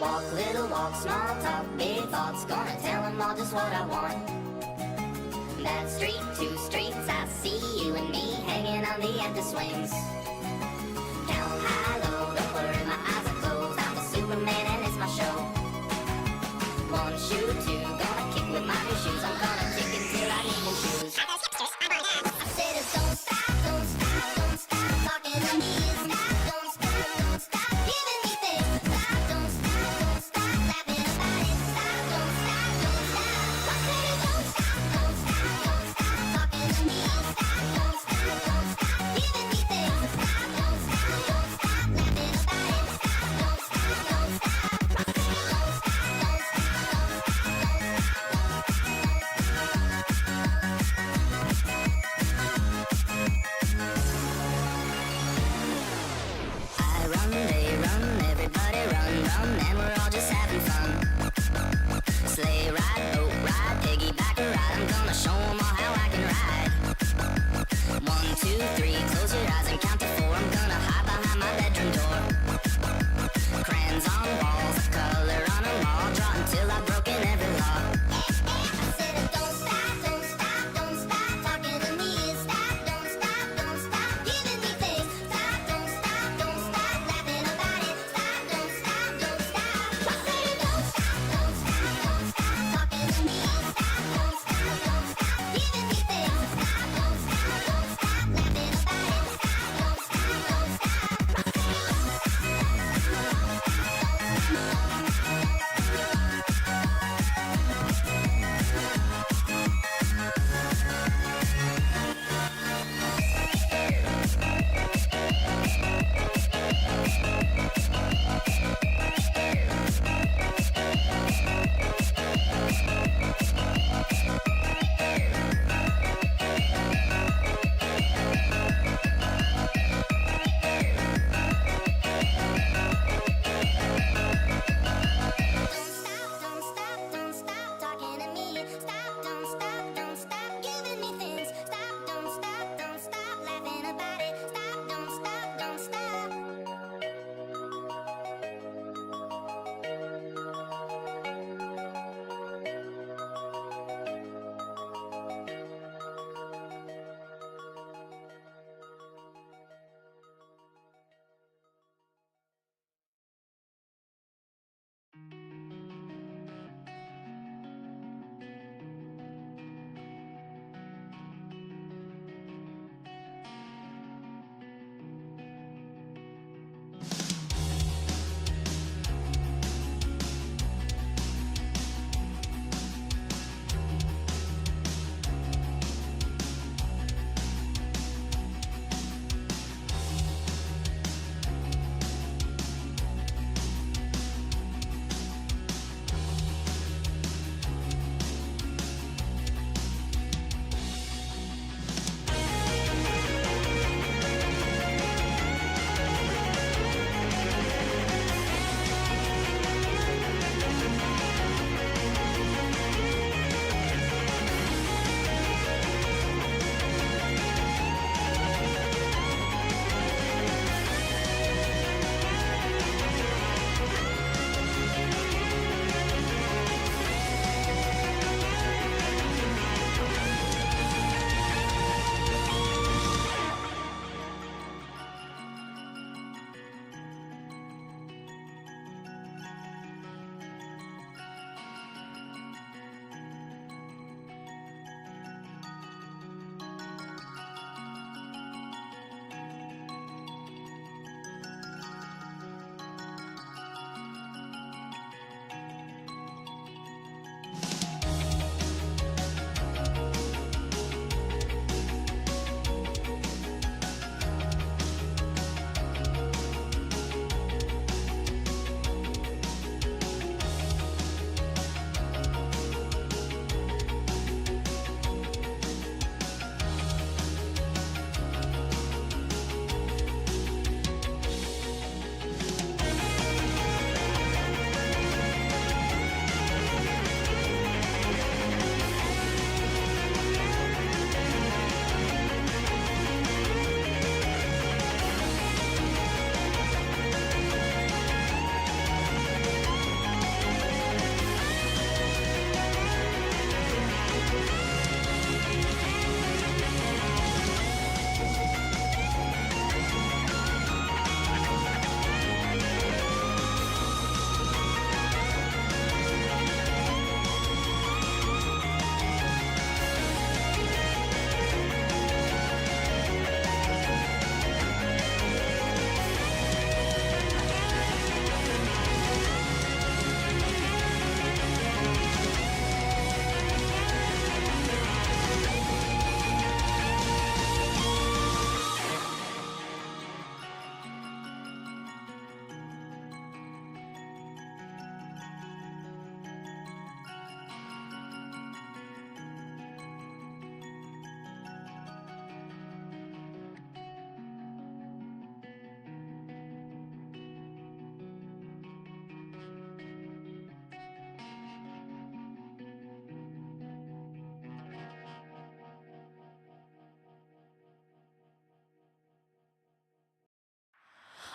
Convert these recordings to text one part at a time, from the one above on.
Walk, little walk, small talk, big thoughts. Gonna tell them all just what I want. That street, two streets, I see you and me hanging on the empty swings. Count high, low, don't worry, my eyes are closed. I'm the Superman and it's my show. One shoe, two, gonna kick with my new shoes. I'm gonna kick until I need new shoes. I said it, don't stop, don't stop, don't stop talking to me. Stop, don't stop giving me things. Stop, don't stop laughing about it. Stop, don't stop. I said it, don't stop talking to me. Stop, don't stop giving me things.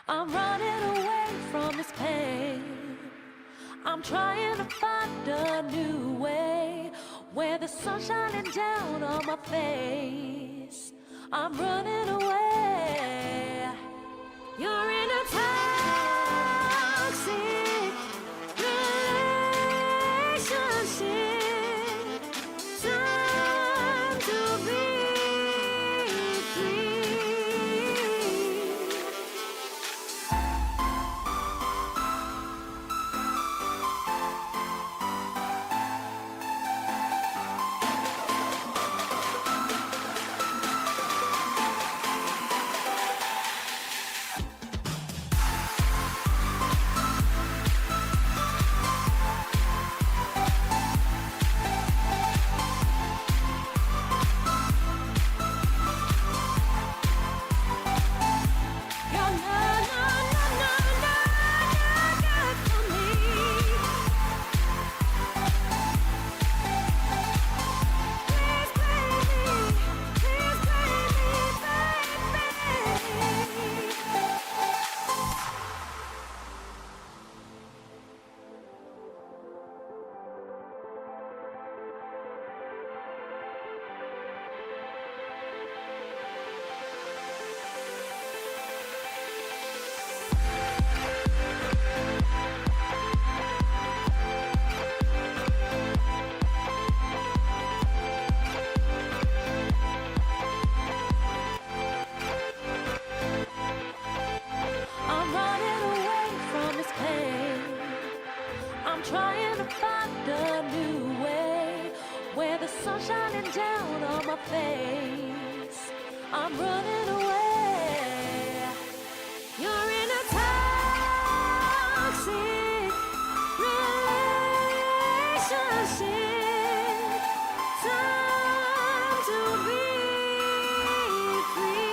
I'm running away from this pain. I'm trying to find a new way where the sun's shining down on my face. I'm running away. You're in a toxic relationship. Time to be free. I'm running away from this pain. I'm trying to find a new way where the sun's shining down on my face. I'm running away. You're in a toxic relationship. Time to be free.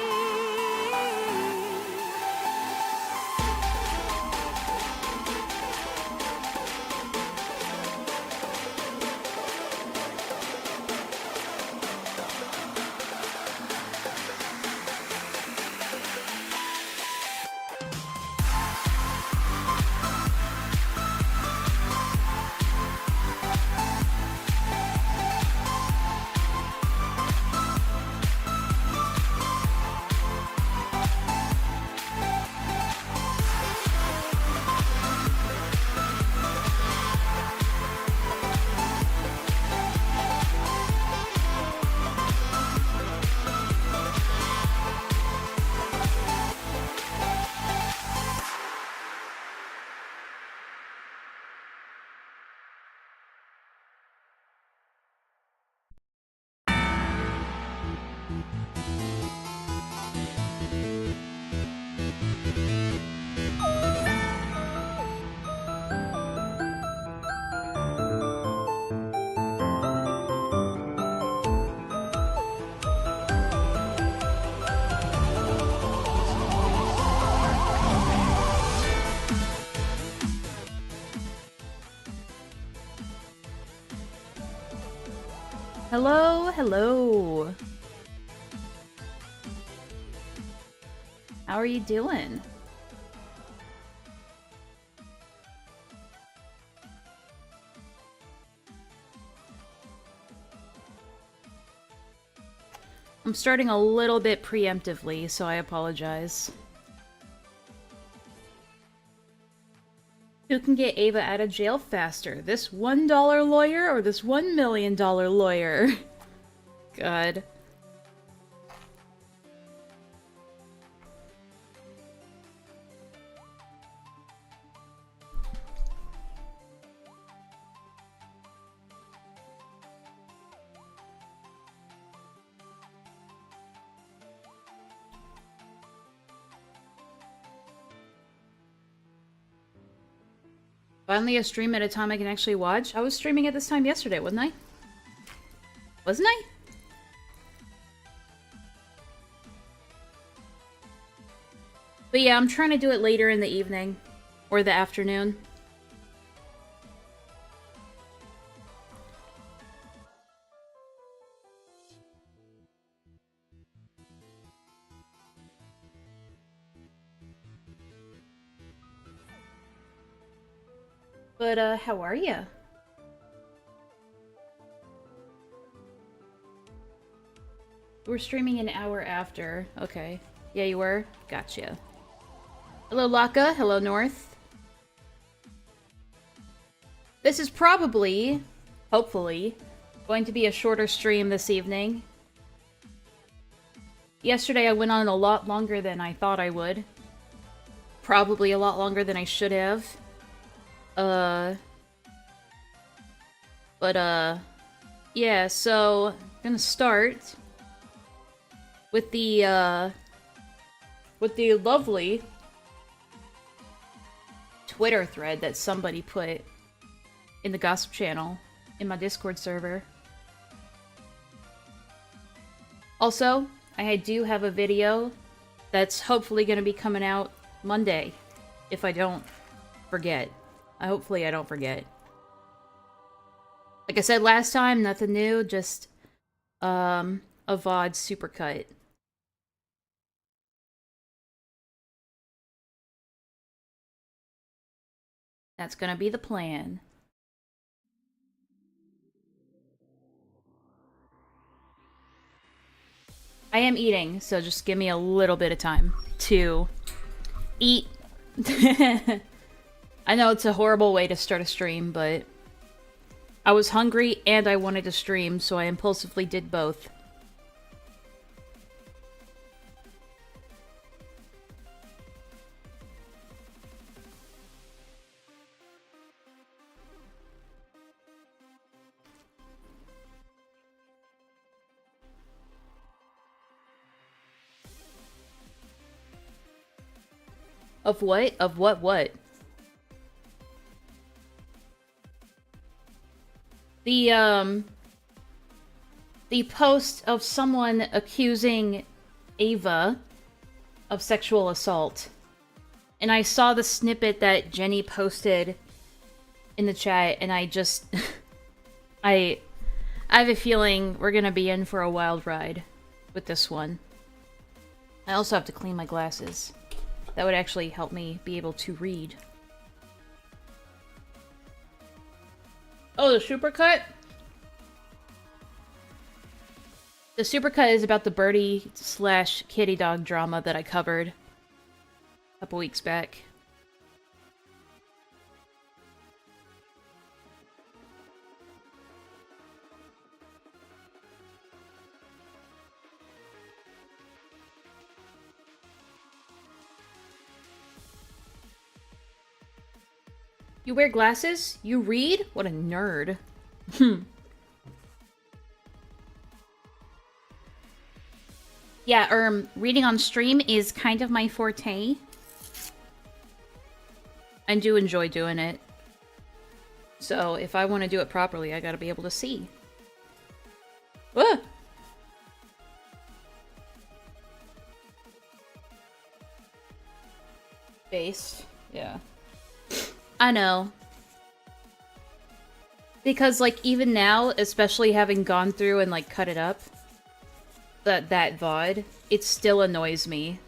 Hello, hello. How are you doing? I'm starting a little bit preemptively, so I apologize. Who can get Ava out of jail faster? This $1 lawyer or this $1 million lawyer? God. Finally a stream at a time I can actually watch. I was streaming at this time yesterday, wasn't I? Wasn't I? But yeah, I'm trying to do it later in the evening. Or the afternoon. But, how are ya? We're streaming an hour after. Okay. Yeah, you were? Gotcha. Hello, Laka. Hello, North. This is probably, hopefully, going to be a shorter stream this evening. Yesterday I went on a lot longer than I thought I would. Probably a lot longer than I should have. Yeah, so I'm gonna start with the lovely Twitter thread that somebody put in the gossip channel in my Discord server. Also, I do have a video that's hopefully gonna be coming out Monday, if I don't forget. Hopefully I don't forget. Like I said last time, nothing new, just a VOD supercut. That's gonna be the plan. I am eating, so just give me a little bit of time to eat. I know it's a horrible way to start a stream, but I was hungry and I wanted to stream, so I impulsively did both. Of what? Of what? The post of someone accusing Ava of sexual assault. And I saw the snippet that Jenny posted in the chat, and I just... I have a feeling we're gonna be in for a wild ride with this one. I also have to clean my glasses. That would actually help me be able to read. Oh, the supercut? The supercut is about the birdie / kitty dog drama that I covered a couple weeks back. You wear glasses? You read? What a nerd. Yeah, reading on stream is kind of my forte. I do enjoy doing it. So, if I want to do it properly, I gotta be able to see. Ah! Based. Yeah. I know. Because, like, even now, especially having gone through and, like, cut it up, that VOD, it still annoys me.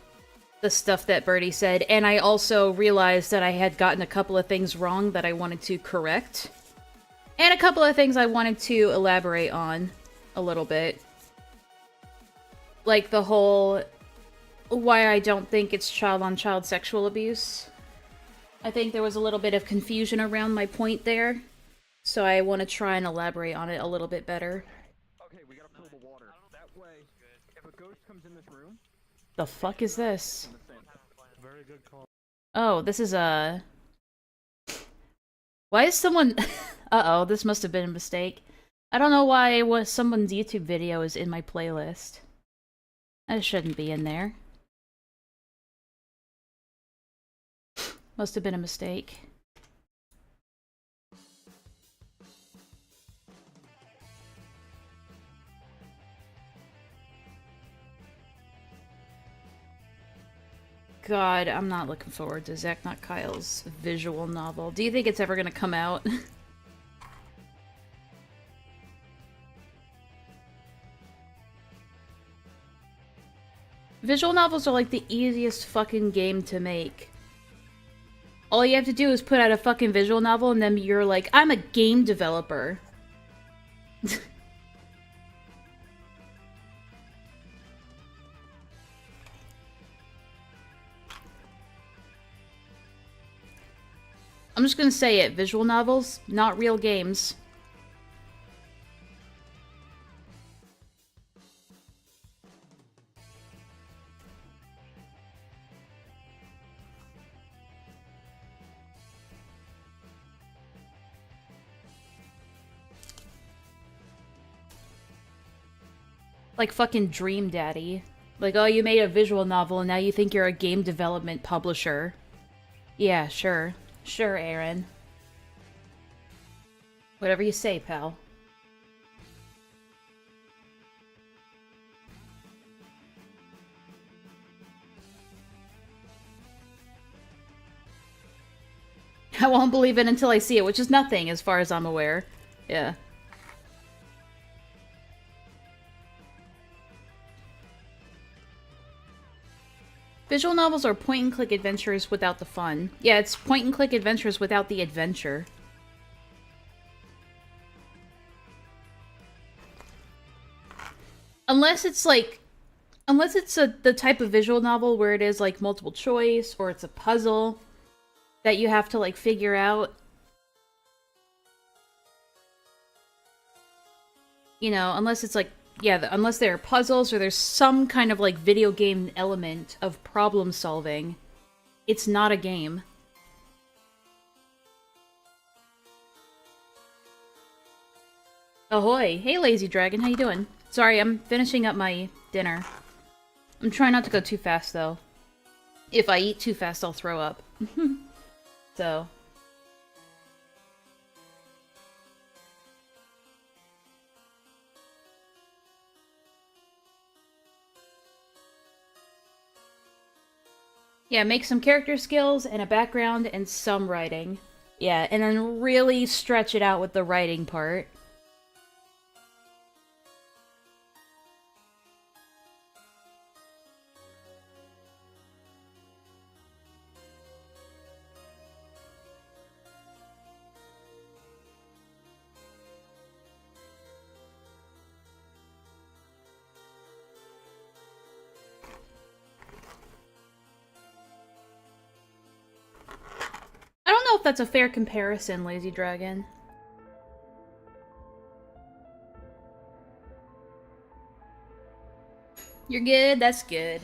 The stuff that Birdie said, and I also realized that I had gotten a couple of things wrong that I wanted to correct. And a couple of things I wanted to elaborate on a little bit. Like the whole... why I don't think it's child-on-child sexual abuse. I think there was a little bit of confusion around my point there, so I want to try and elaborate on it a little bit better. Okay, we gotta fill the water. That way, if a ghost comes in this room... The fuck is this? Very good call. Oh, this is a... Why is someone... Uh-oh, this must have been a mistake. I don't know why someone's YouTube video is in my playlist. That shouldn't be in there. Must have been a mistake. God, I'm not looking forward to Zach Not Kyle's visual novel. Do you think it's ever gonna come out? Visual novels are like the easiest fucking game to make. All you have to do is put out a fucking visual novel and then you're like, I'm a game developer. I'm just gonna say it. Visual novels, not real games. Like fucking Dream Daddy. Like, oh, you made a visual novel and now you think you're a game development publisher. Yeah, sure. Sure, Aaron. Whatever you say, pal. I won't believe it until I see it, which is nothing as far as I'm aware. Yeah. Visual novels are point-and-click adventures without the fun. Yeah, it's point-and-click adventures without the adventure. Unless it's like... Unless it's the type of visual novel where it is like multiple choice, or it's a puzzle that you have to like figure out. You know, unless it's like... Yeah, unless there are puzzles or there's some kind of like video game element of problem solving, it's not a game. Ahoy! Hey, Lazy Dragon, how you doing? Sorry, I'm finishing up my dinner. I'm trying not to go too fast, though. If I eat too fast, I'll throw up. So... Yeah, make some character skills and a background and some writing. Yeah, and then really stretch it out with the writing part. I don't know if that's a fair comparison, Lazy Dragon. You're good? That's good.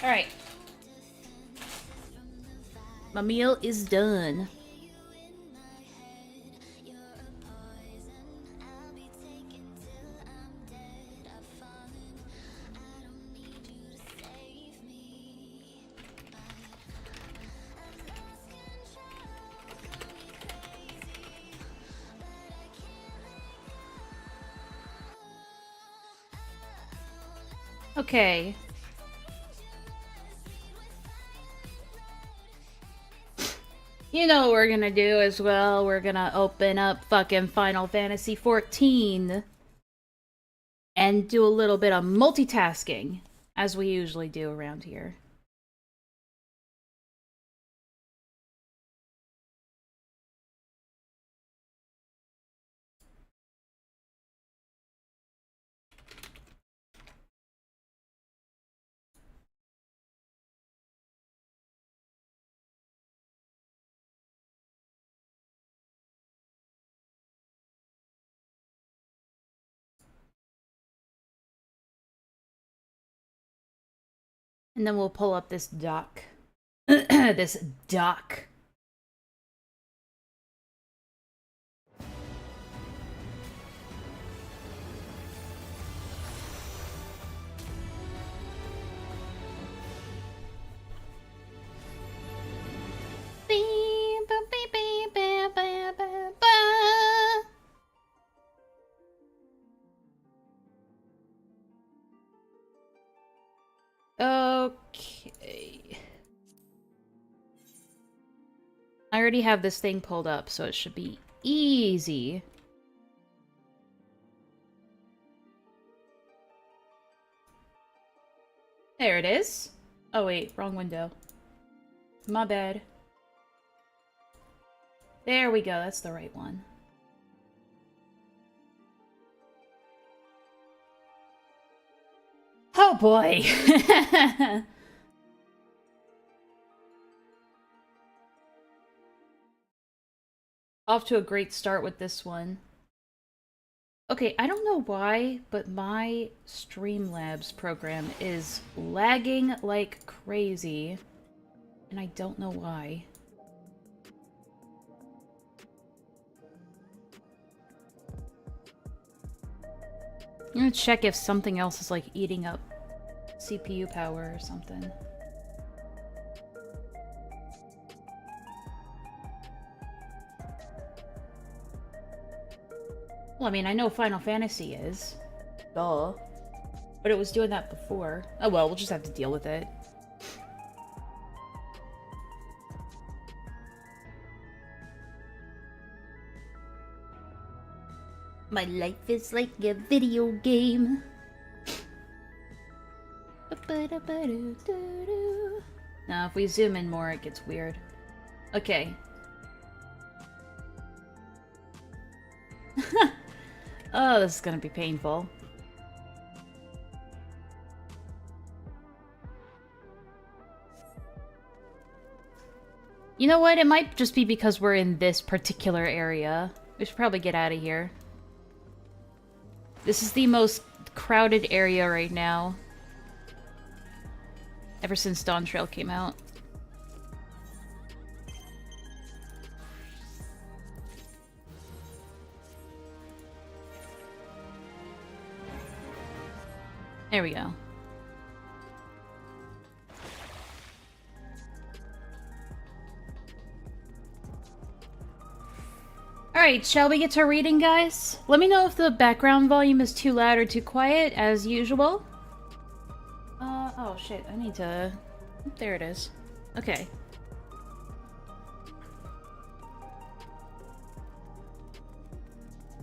Alright. My meal is done. Okay. You know what we're gonna do as well? We're gonna open up fucking Final Fantasy XIV and do a little bit of multitasking, as we usually do around here. And then we'll pull up this doc. This doc. Okay. I already have this thing pulled up, so it should be easy. There it is. Oh wait, wrong window. My bad. There we go, that's the right one. Oh boy! Off to a great start with this one. Okay, I don't know why, but my Streamlabs program is lagging like crazy. And I don't know why. I'm gonna check if something else is like eating up CPU power or something. Well, I mean, I know Final Fantasy is. Duh. But it was doing that before. Oh well, we'll just have to deal with it. My life is like a video game. Now, if we zoom in more, it gets weird. Okay. Oh, this is gonna be painful. You know what? It might just be because we're in this particular area. We should probably get out of here. This is the most crowded area right now. Ever since Dawn Trail came out. There we go. Alright, shall we get to reading, guys? Let me know if the background volume is too loud or too quiet, as usual. Oh shit, I need to... There it is. Okay.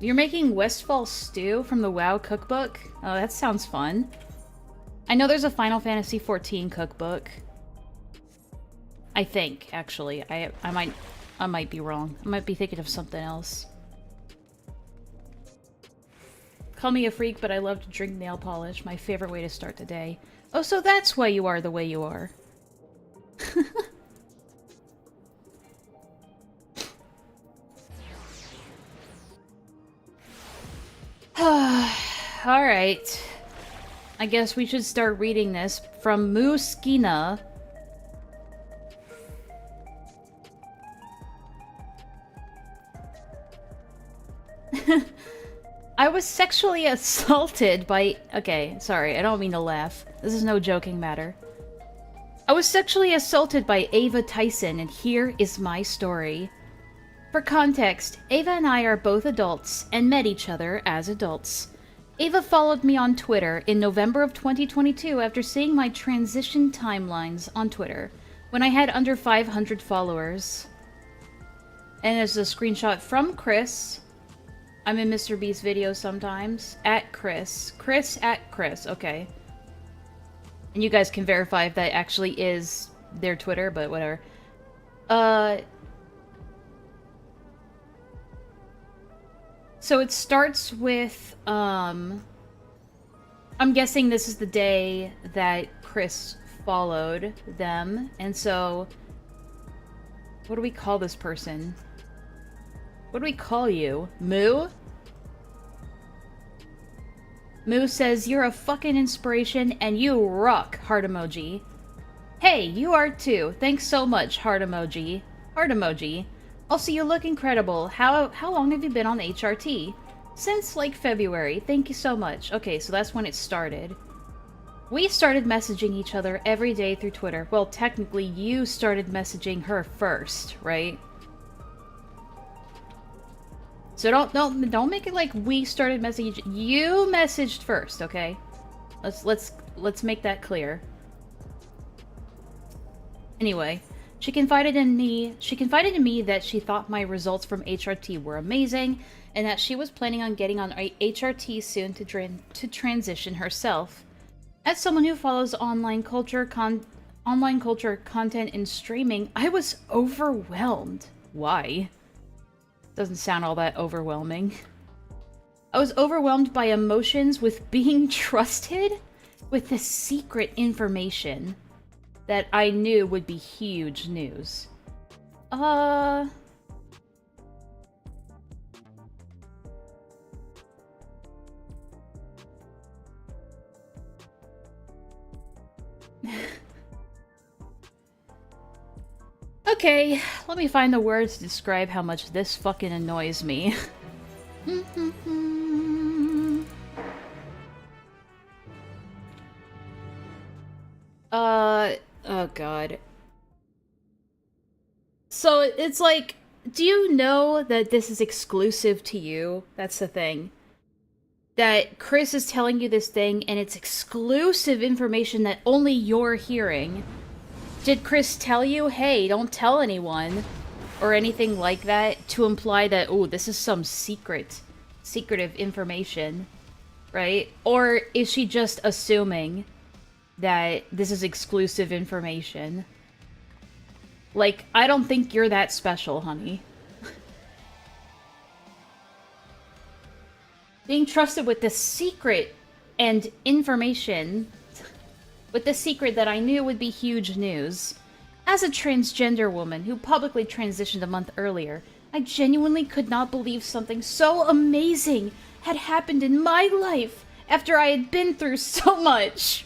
You're making Westfall stew from the WoW cookbook? Oh, that sounds fun. I know there's a Final Fantasy XIV cookbook. I think, actually. I might be wrong. I might be thinking of something else. Call me a freak, but I love to drink nail polish. My favorite way to start the day. Oh, so that's why you are the way you are. Alright. I guess we should start reading this from Muskina. I was sexually assaulted by... Okay, sorry, I don't mean to laugh. This is no joking matter. I was sexually assaulted by Ava Tyson, and here is my story. For context, Ava and I are both adults, and met each other as adults. Ava followed me on Twitter in November of 2022 after seeing my transition timelines on Twitter, when I had under 500 followers. And there's a screenshot from Chris. I'm in Mr. Beast's videos sometimes. At Chris. Chris at Chris. Okay. And you guys can verify if that actually is their Twitter, but whatever. So it starts with, I'm guessing this is the day that Chris followed them. And so, what do we call this person? What do we call you? Moo? Moo says, you're a fucking inspiration and you rock, heart emoji. Hey, you are too. Thanks so much, heart emoji. Heart emoji. Also, you look incredible. How long have you been on HRT? Since, like, February. Thank you so much. Okay, so that's when it started. We started messaging each other every day through Twitter. Well, technically, you started messaging her first, right? So don't make it like we started messaging. You messaged first, okay? Let's make that clear. Anyway, she confided in me that she thought my results from HRT were amazing and that she was planning on getting on HRT soon to transition herself. As someone who follows online culture online culture, content, and streaming, I was overwhelmed. Why? Doesn't sound all that overwhelming. I was overwhelmed by emotions with being trusted with the secret information that I knew would be huge news. Okay, let me find the words to describe how much this fucking annoys me. Oh god. So it's like, do you know that this is exclusive to you? That's the thing. That Chris is telling you this thing and it's exclusive information that only you're hearing. Did Chris tell you, hey, don't tell anyone, or anything like that, to imply that, oh, this is some secretive information, right? Or is she just assuming that this is exclusive information? Like, I don't think you're that special, honey. Being trusted with this secret and information, with the secret that I knew would be huge news. As a transgender woman who publicly transitioned a month earlier, I genuinely could not believe something so amazing had happened in my life after I had been through so much.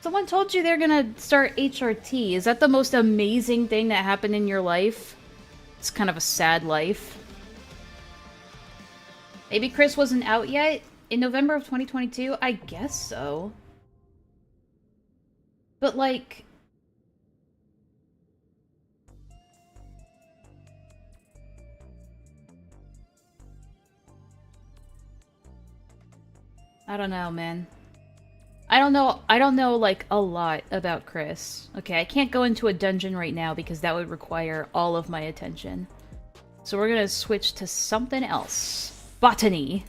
Someone told you they're gonna start HRT. Is that the most amazing thing that happened in your life? It's kind of a sad life. Maybe Chris wasn't out yet? In November of 2022? I guess so. But, like... I don't know, man. I don't know, like, a lot about Chris. Okay, I can't go into a dungeon right now because that would require all of my attention. So we're gonna switch to something else. Botany.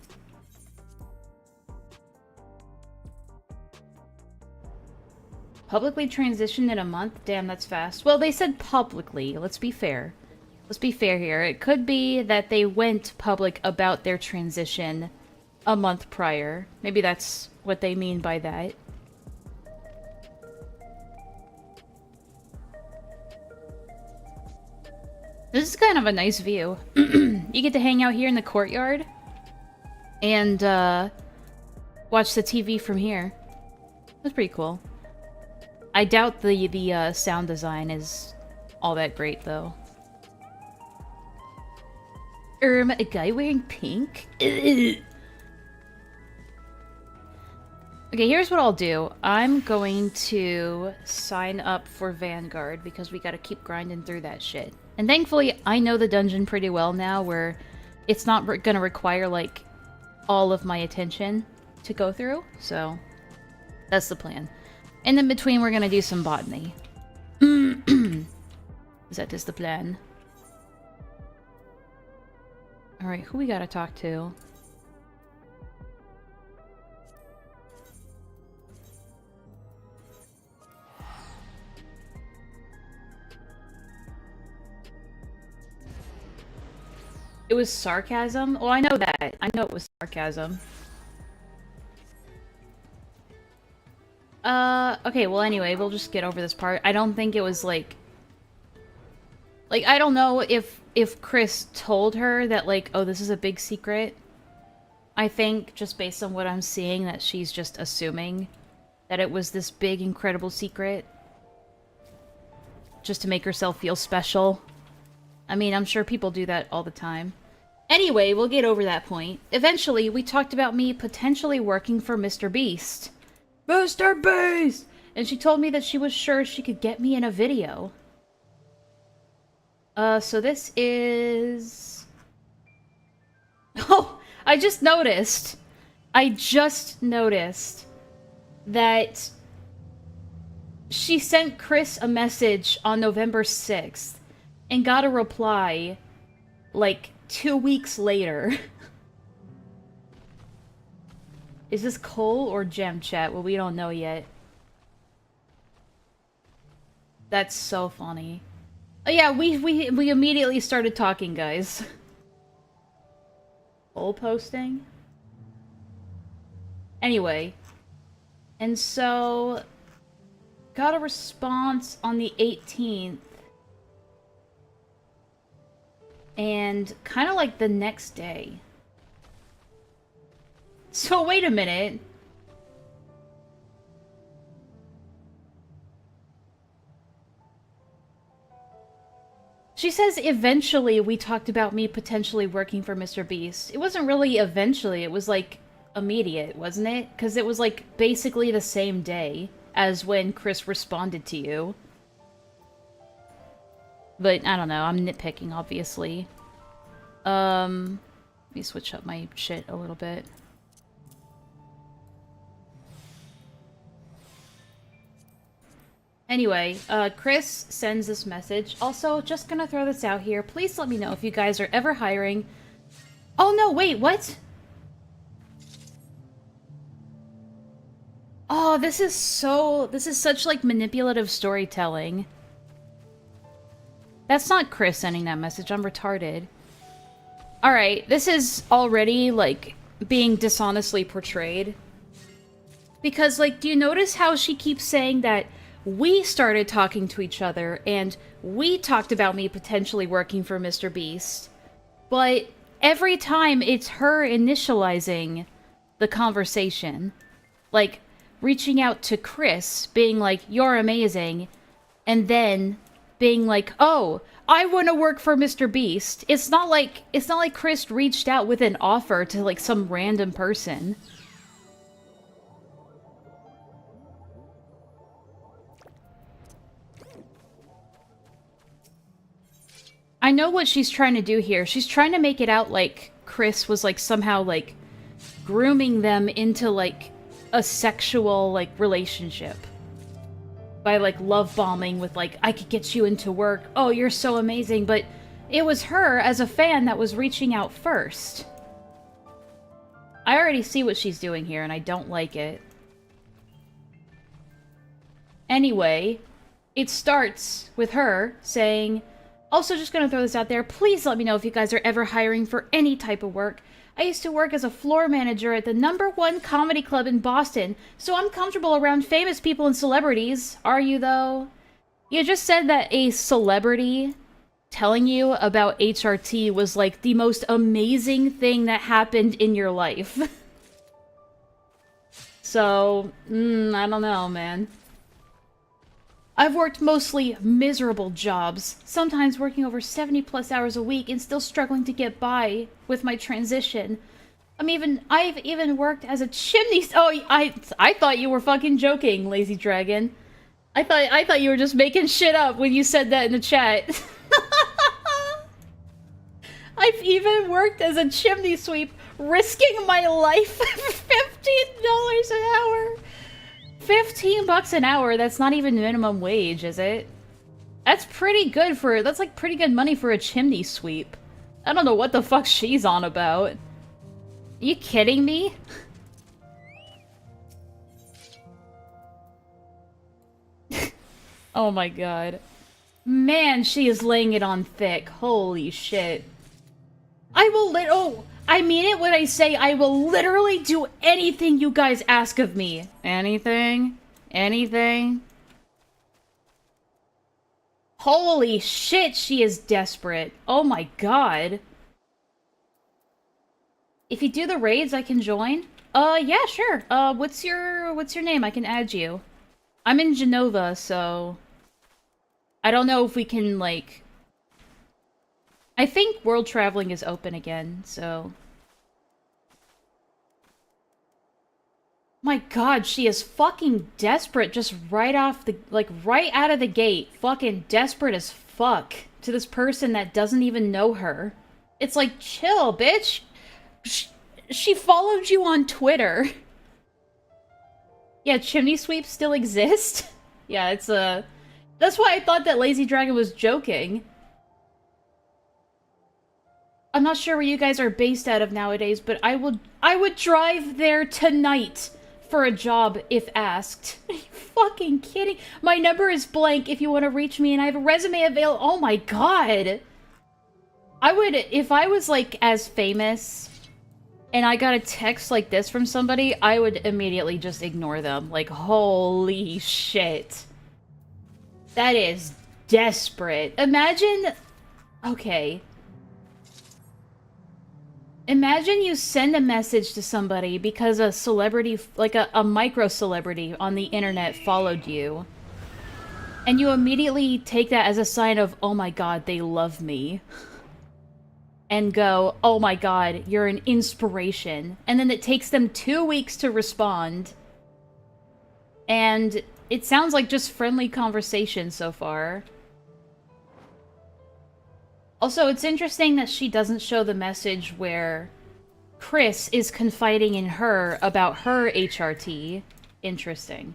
Publicly transitioned in a month? Damn, that's fast. Well, they said publicly. Let's be fair. Let's be fair here. It could be that they went public about their transition a month prior. Maybe that's what they mean by that. This is kind of a nice view. You get to hang out here in the courtyard and watch the TV from here. That's pretty cool. I doubt the sound design is all that great, though. A guy wearing pink? Okay, here's what I'll do. I'm going to sign up for Vanguard because we gotta keep grinding through that shit. And thankfully, I know the dungeon pretty well now, where it's not gonna require, like, all of my attention to go through, so that's the plan. And in between, we're gonna do some botany. That is the plan. Alright, who we gotta talk to? It was sarcasm? Oh, I know that. I know it was sarcasm. Okay, well anyway, we'll just get over this part. I don't think it was like... Like, I don't know if Chris told her that, like, oh, this is a big secret. I think, just based on what I'm seeing, that she's just assuming that it was this big, incredible secret. Just to make herself feel special. I mean, I'm sure people do that all the time. Anyway, we'll get over that point. Eventually, we talked about me potentially working for Mr. Beast. Mr. Beast! And she told me that she was sure she could get me in a video. So this is... Oh, I just noticed. That she sent Chris a message on November 6th and got a reply, like, 2 weeks later. Is this Cole or Gem chat? Well, we don't know yet. That's so funny. Oh yeah, we immediately started talking, guys. Full posting? Anyway. And so... got a response on the 18th. And kind of like the next day. So wait a minute. She says eventually we talked about me potentially working for Mr. Beast. It wasn't really eventually, it was like immediate, wasn't it? Because it was like basically the same day as when Chris responded to you. But I don't know, I'm nitpicking obviously. Let me switch up my shit a little bit. Anyway, Chris sends this message. Also, just gonna throw this out here. Please let me know if you guys are ever hiring. Oh no, wait, what? Oh, this is such like manipulative storytelling. That's not Chris sending that message. I'm retarded. Alright, this is already like being dishonestly portrayed. Because like, do you notice how she keeps saying that we started talking to each other, and we talked about me potentially working for Mr. Beast. But every time it's her initializing the conversation. Like, reaching out to Chris, being like, you're amazing, and then being like, oh, I want to work for Mr. Beast. It's not like Chris reached out with an offer to like some random person. I know what she's trying to do here. She's trying to make it out like Chris was like somehow like grooming them into like a sexual like relationship. By like love bombing with like, I could get you into work. Oh, you're so amazing. But it was her as a fan that was reaching out first. I already see what she's doing here and I don't like it. Anyway, it starts with her saying, also just gonna throw this out there, please let me know if you guys are ever hiring for any type of work. I used to work as a floor manager at the #1 comedy club in Boston, so I'm comfortable around famous people and celebrities. Are you, though? You just said that a celebrity telling you about HRT was, like, the most amazing thing that happened in your life. So, I don't know, man. I've worked mostly miserable jobs, sometimes working over 70+ hours a week and still struggling to get by with my transition. I've even worked as a chimney... Oh, I thought you were fucking joking, Lazy Dragon. I thought you were just making shit up when you said that in the chat. I've even worked as a chimney sweep, risking my life for $15 an hour. $15 an hour, that's not even minimum wage, is it? That's pretty good for... That's like pretty good money for a chimney sweep. I don't know what the fuck she's on about. Are you kidding me? Oh my god. Man, she is laying it on thick. Holy shit. I mean it when I say I will literally do anything you guys ask of me. Anything? Anything? Holy shit, she is desperate. Oh my god. If you do the raids, I can join? Yeah, sure. What's your name? I can add you. I'm in Genova, so... I don't know if we can, like... I think world traveling is open again, so... My god, she is fucking desperate just right off the... Like, right out of the gate. Fucking desperate as fuck to this person that doesn't even know her. It's like, chill, bitch. She followed you on Twitter. Yeah, chimney sweeps still exist? Yeah, it's That's why I thought that Lazy Dragon was joking. I'm not sure where you guys are based out of nowadays, but I would drive there tonight for a job if asked. Are you fucking kidding? My number is blank if you want to reach me, and I have a resume available. Oh my god. I would, if I was like as famous and I got a text like this from somebody, I would immediately just ignore them. Like, holy shit. That is desperate. Imagine... Okay. Imagine you send a message to somebody because a celebrity, like a micro-celebrity on the internet followed you. And you immediately take that as a sign of, oh my god, they love me. And go, oh my god, you're an inspiration. And then it takes them 2 weeks to respond. And it sounds like just friendly conversation so far. Also, it's interesting that she doesn't show the message where Chris is confiding in her about her HRT. Interesting.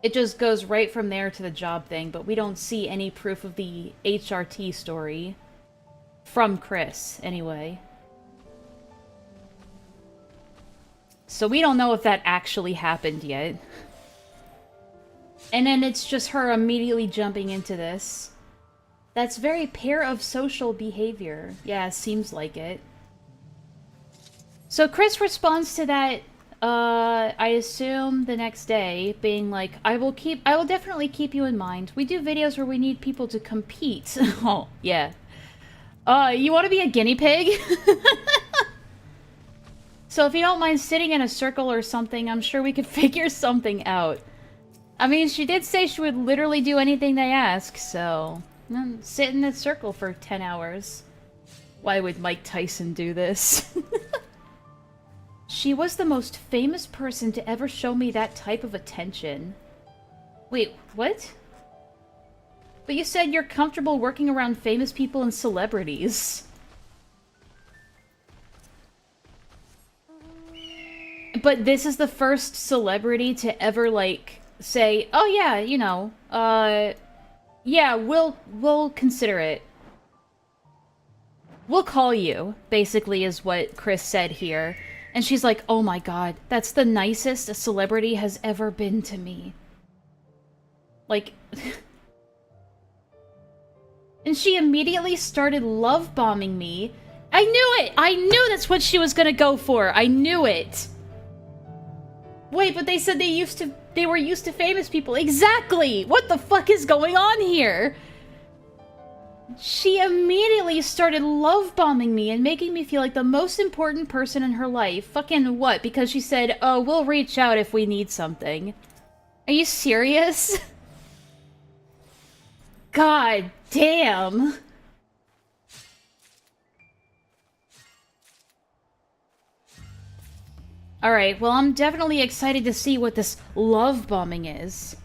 It just goes right from there to the job thing, but we don't see any proof of the HRT story. From Chris, anyway. So we don't know if that actually happened yet. And then it's just her immediately jumping into this. That's very parasocial behavior. Yeah, seems like it. So Chris responds to that, I assume the next day, being like, I will definitely keep you in mind. We do videos where we need people to compete. Oh, yeah. You want to be a guinea pig? So if you don't mind sitting in a circle or something, I'm sure we could figure something out. I mean, she did say she would literally do anything they ask, so... sit in a circle for 10 hours. Why would Mike Tyson do this? She was the most famous person to ever show me that type of attention. Wait, what? But you said you're comfortable working around famous people and celebrities. But this is the first celebrity to ever, like, say, oh yeah, you know, yeah, we'll consider it. We'll call you, basically, is what Chris said here. And she's like, oh my god, that's the nicest a celebrity has ever been to me. Like... And she immediately started love-bombing me. I knew it! I knew that's what she was gonna go for! I knew it! Wait, but they said they were used to famous people. Exactly! What the fuck is going on here? She immediately started love-bombing me and making me feel like the most important person in her life. Fucking what? Because she said, oh, we'll reach out if we need something. Are you serious? God damn. Alright, well, I'm definitely excited to see what this love bombing is.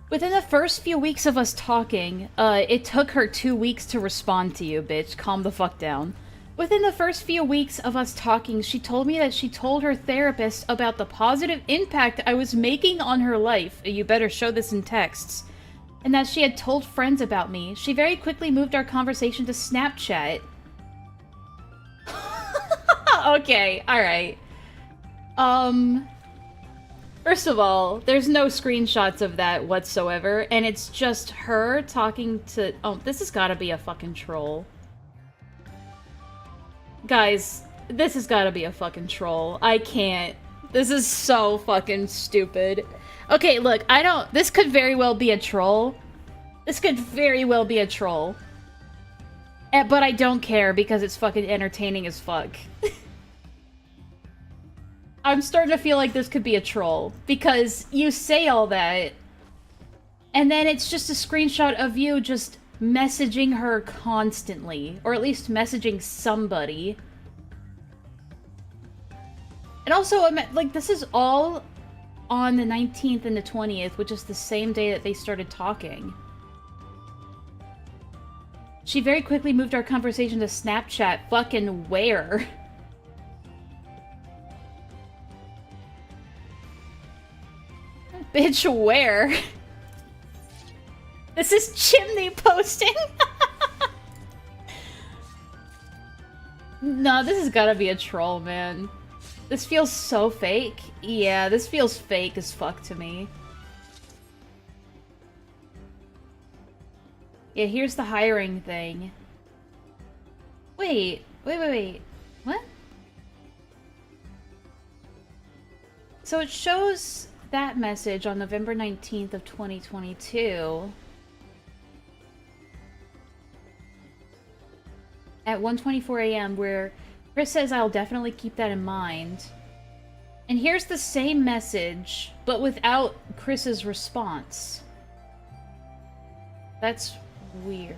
Within the first few weeks of us talking, it took her 2 weeks to respond to you, bitch. Calm the fuck down. Within the first few weeks of us talking, she told me that she told her therapist about the positive impact I was making on her life. You better show this in texts. And that she had told friends about me. She very quickly moved our conversation to Snapchat. Okay, alright. First of all, there's no screenshots of that whatsoever, and it's just her talking to... Oh, this has gotta be a fucking troll. Guys, this has gotta be a fucking troll. I can't. This is so fucking stupid. Okay, look, I don't... This could very well be a troll. This could very well be a troll. But I don't care because it's fucking entertaining as fuck. I'm starting to feel like this could be a troll. Because you say all that, and then it's just a screenshot of you just messaging her constantly. Or at least messaging somebody. And also, like, this is all on the 19th and the 20th, which is the same day that they started talking. She very quickly moved our conversation to Snapchat. Fucking where? Bitch, where? This is chimney posting. No, this has gotta be a troll, man. This feels so fake. Yeah, this feels fake as fuck to me. Yeah, here's the hiring thing. Wait. What? So it shows that message on November 19th of 2022 at 1:24 a.m. where Chris says, "I'll definitely keep that in mind." And here's the same message, but without Chris's response. That's weird.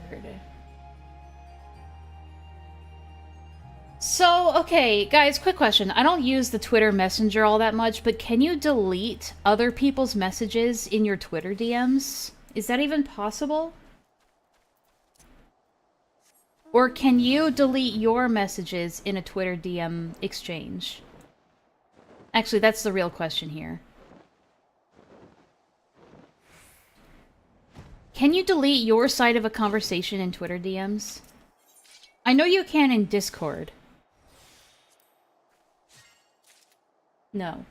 So, okay, guys, quick question. I don't use the Twitter Messenger all that much, but can you delete other people's messages in your Twitter DMs? Is that even possible? Or can you delete your messages in a Twitter DM exchange? Actually, that's the real question here. Can you delete your side of a conversation in Twitter DMs? I know you can in Discord. No.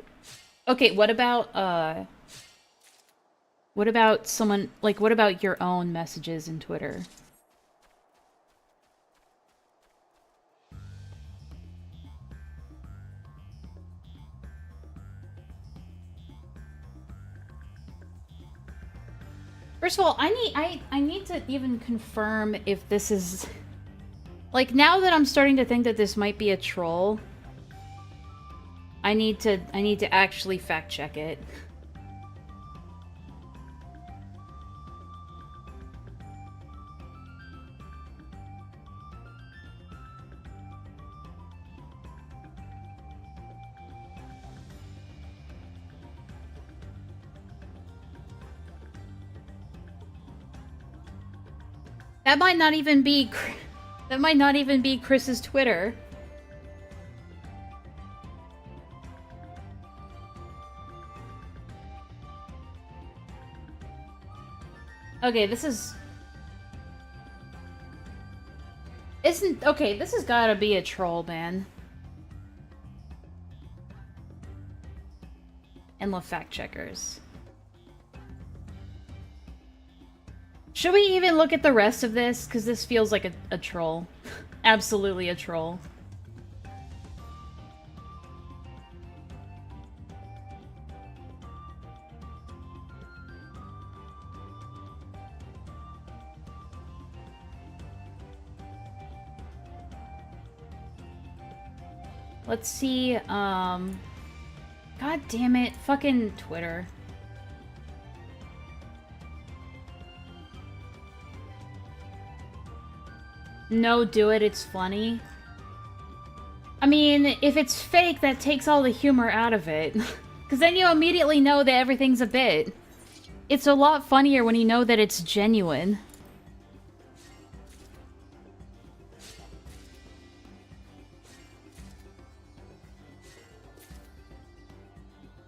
Okay, what about someone, like, what about your own messages in Twitter? First of all, I need to even confirm if this is... Like, now that I'm starting to think that this might be a troll, I need to actually fact check it. That might not even be Chris's Twitter. Okay, this is... Okay, this has gotta be a troll, man. Enlaa fact checkers. Should we even look at the rest of this? Because this feels like a troll. Absolutely a troll. Let's see, God damn it, fucking Twitter. No, do it, it's funny. I mean, if it's fake, that takes all the humor out of it. Because then you immediately know that everything's a bit. It's a lot funnier when you know that it's genuine.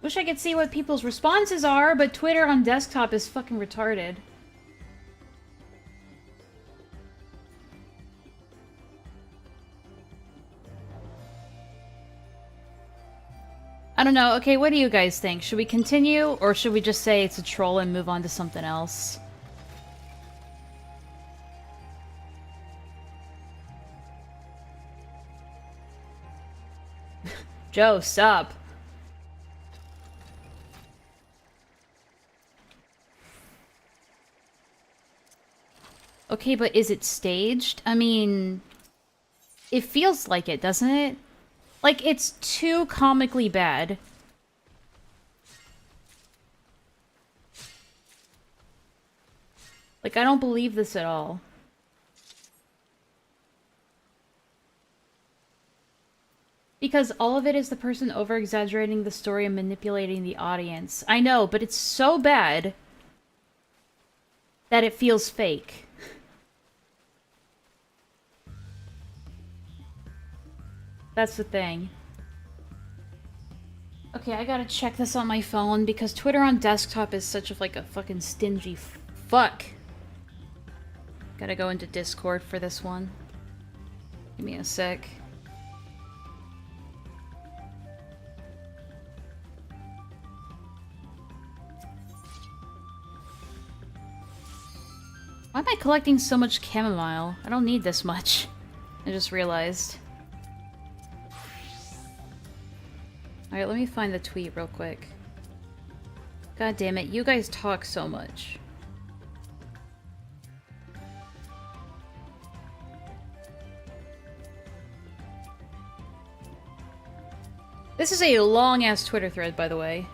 Wish I could see what people's responses are, but Twitter on desktop is fucking retarded. I don't know. Okay, what do you guys think? Should we continue, or should we just say it's a troll and move on to something else? Joe, sup? Okay, but is it staged? I mean, it feels like it, doesn't it? Like, it's too comically bad. Like, I don't believe this at all. Because all of it is the person over-exaggerating the story and manipulating the audience. I know, but it's so bad that it feels fake. That's the thing. Okay, I gotta check this on my phone because Twitter on desktop is such a fucking stingy fuck. Gotta go into Discord for this one. Give me a sec. Why am I collecting so much chamomile? I don't need this much. I just realized. Alright, let me find the tweet real quick. God damn it, you guys talk so much. This is a long-ass Twitter thread, by the way.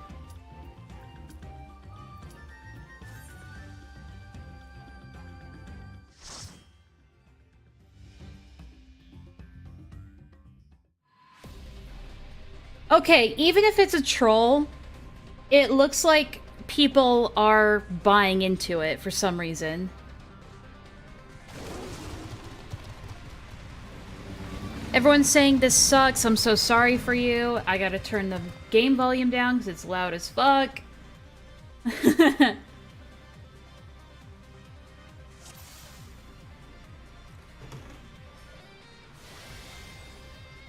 Okay, even if it's a troll, it looks like people are buying into it for some reason. Everyone's saying this sucks, I'm so sorry for you. I gotta turn the game volume down because it's loud as fuck.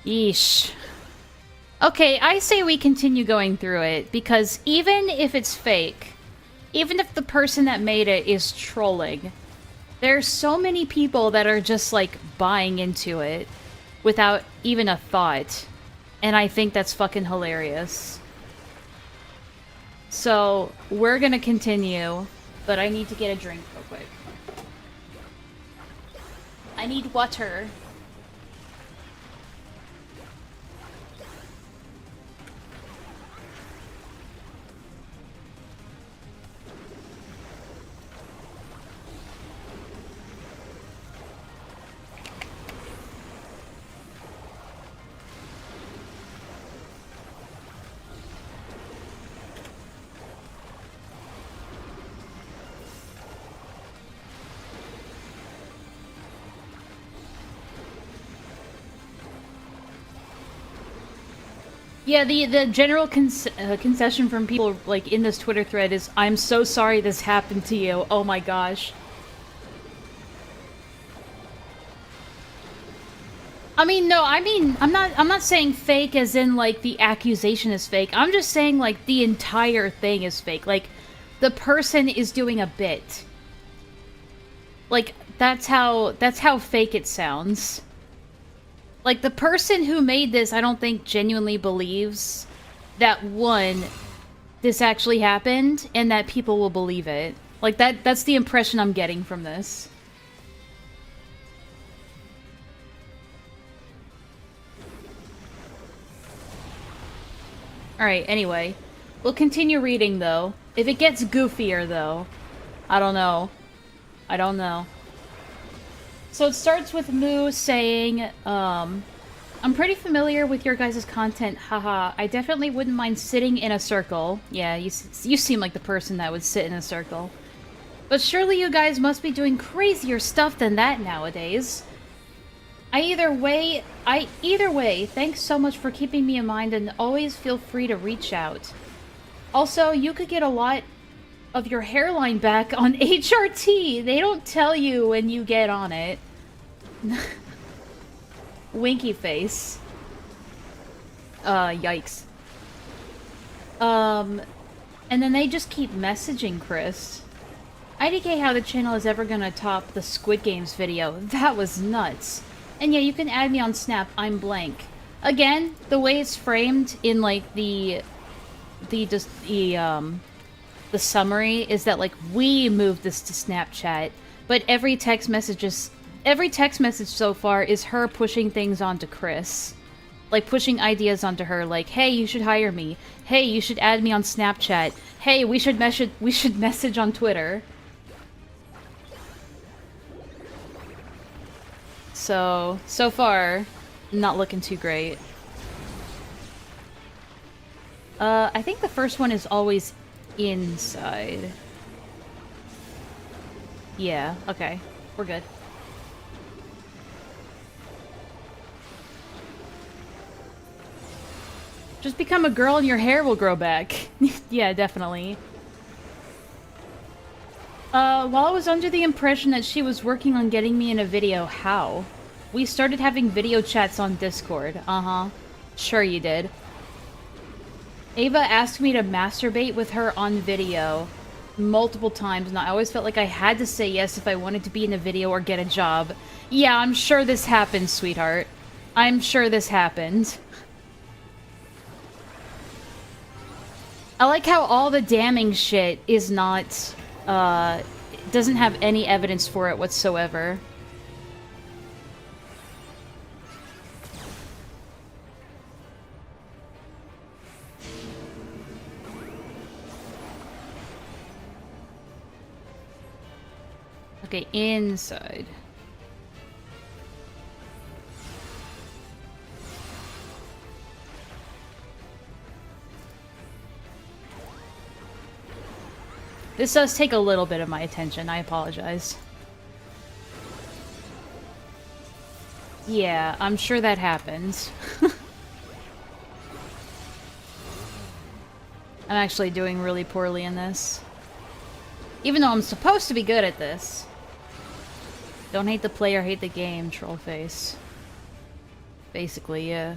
Yeesh. Okay, I say we continue going through it, because even if it's fake, even if the person that made it is trolling, there's so many people that are just, like, buying into it without even a thought. And I think that's fucking hilarious. So, we're gonna continue, but I need to get a drink real quick. I need water. Yeah, the general concession from people, like, in this Twitter thread is, I'm so sorry this happened to you, oh my gosh. I mean, no, I'm not saying fake as in, like, the accusation is fake. I'm just saying, like, the entire thing is fake. Like, the person is doing a bit. Like, that's how fake it sounds. Like, the person who made this, I don't think genuinely believes that, one, this actually happened, and that people will believe it. Like, that's the impression I'm getting from this. Alright, anyway. We'll continue reading, though. If it gets goofier, though, I don't know. I don't know. So it starts with Moo saying, I'm pretty familiar with your guys' content, haha. I definitely wouldn't mind sitting in a circle. Yeah, you seem like the person that would sit in a circle. But surely you guys must be doing crazier stuff than that nowadays. Either way, thanks so much for keeping me in mind and always feel free to reach out. Also, you could get a lot of your hairline back on HRT. They don't tell you when you get on it. Winky face. Yikes. And then they just keep messaging Chris. IDK how the channel is ever gonna top the Squid Games video. That was nuts. And yeah, you can add me on Snap. I'm blank. Again, the way it's framed in, like, the summary is that, like, we moved this to Snapchat, but every text message so far is her pushing things onto Chris. Like, pushing ideas onto her, like, hey, you should hire me. Hey, you should add me on Snapchat. Hey, we should message on Twitter. So far, not looking too great. I think the first one is always inside. Yeah, okay. We're good. Just become a girl and your hair will grow back. Yeah, definitely. While I was under the impression that she was working on getting me in a video, how? We started having video chats on Discord. Uh-huh. Sure you did. Ava asked me to masturbate with her on video. multiple times, and I always felt like I had to say yes if I wanted to be in a video or get a job. Yeah, I'm sure this happened, sweetheart. I'm sure this happened. I like how all the damning shit is not, doesn't have any evidence for it whatsoever. Okay, inside. This does take a little bit of my attention, I apologize. Yeah, I'm sure that happens. I'm actually doing really poorly in this. Even though I'm supposed to be good at this. Don't hate the player, hate the game, trollface. Basically, yeah.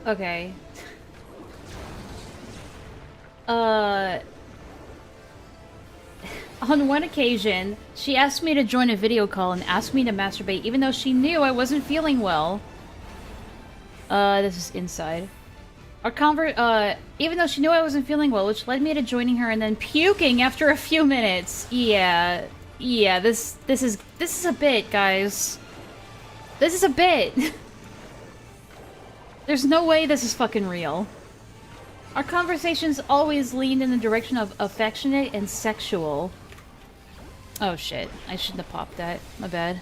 Okay. On one occasion, she asked me to join a video call and asked me to masturbate even though she knew I wasn't feeling well. This is inside. Even though she knew I wasn't feeling well, which led me to joining her and then puking after a few minutes. Yeah, this is a bit, guys. This is a bit. There's no way this is fucking real. Our conversations always leaned in the direction of affectionate and sexual. Oh shit, I shouldn't have popped that. My bad.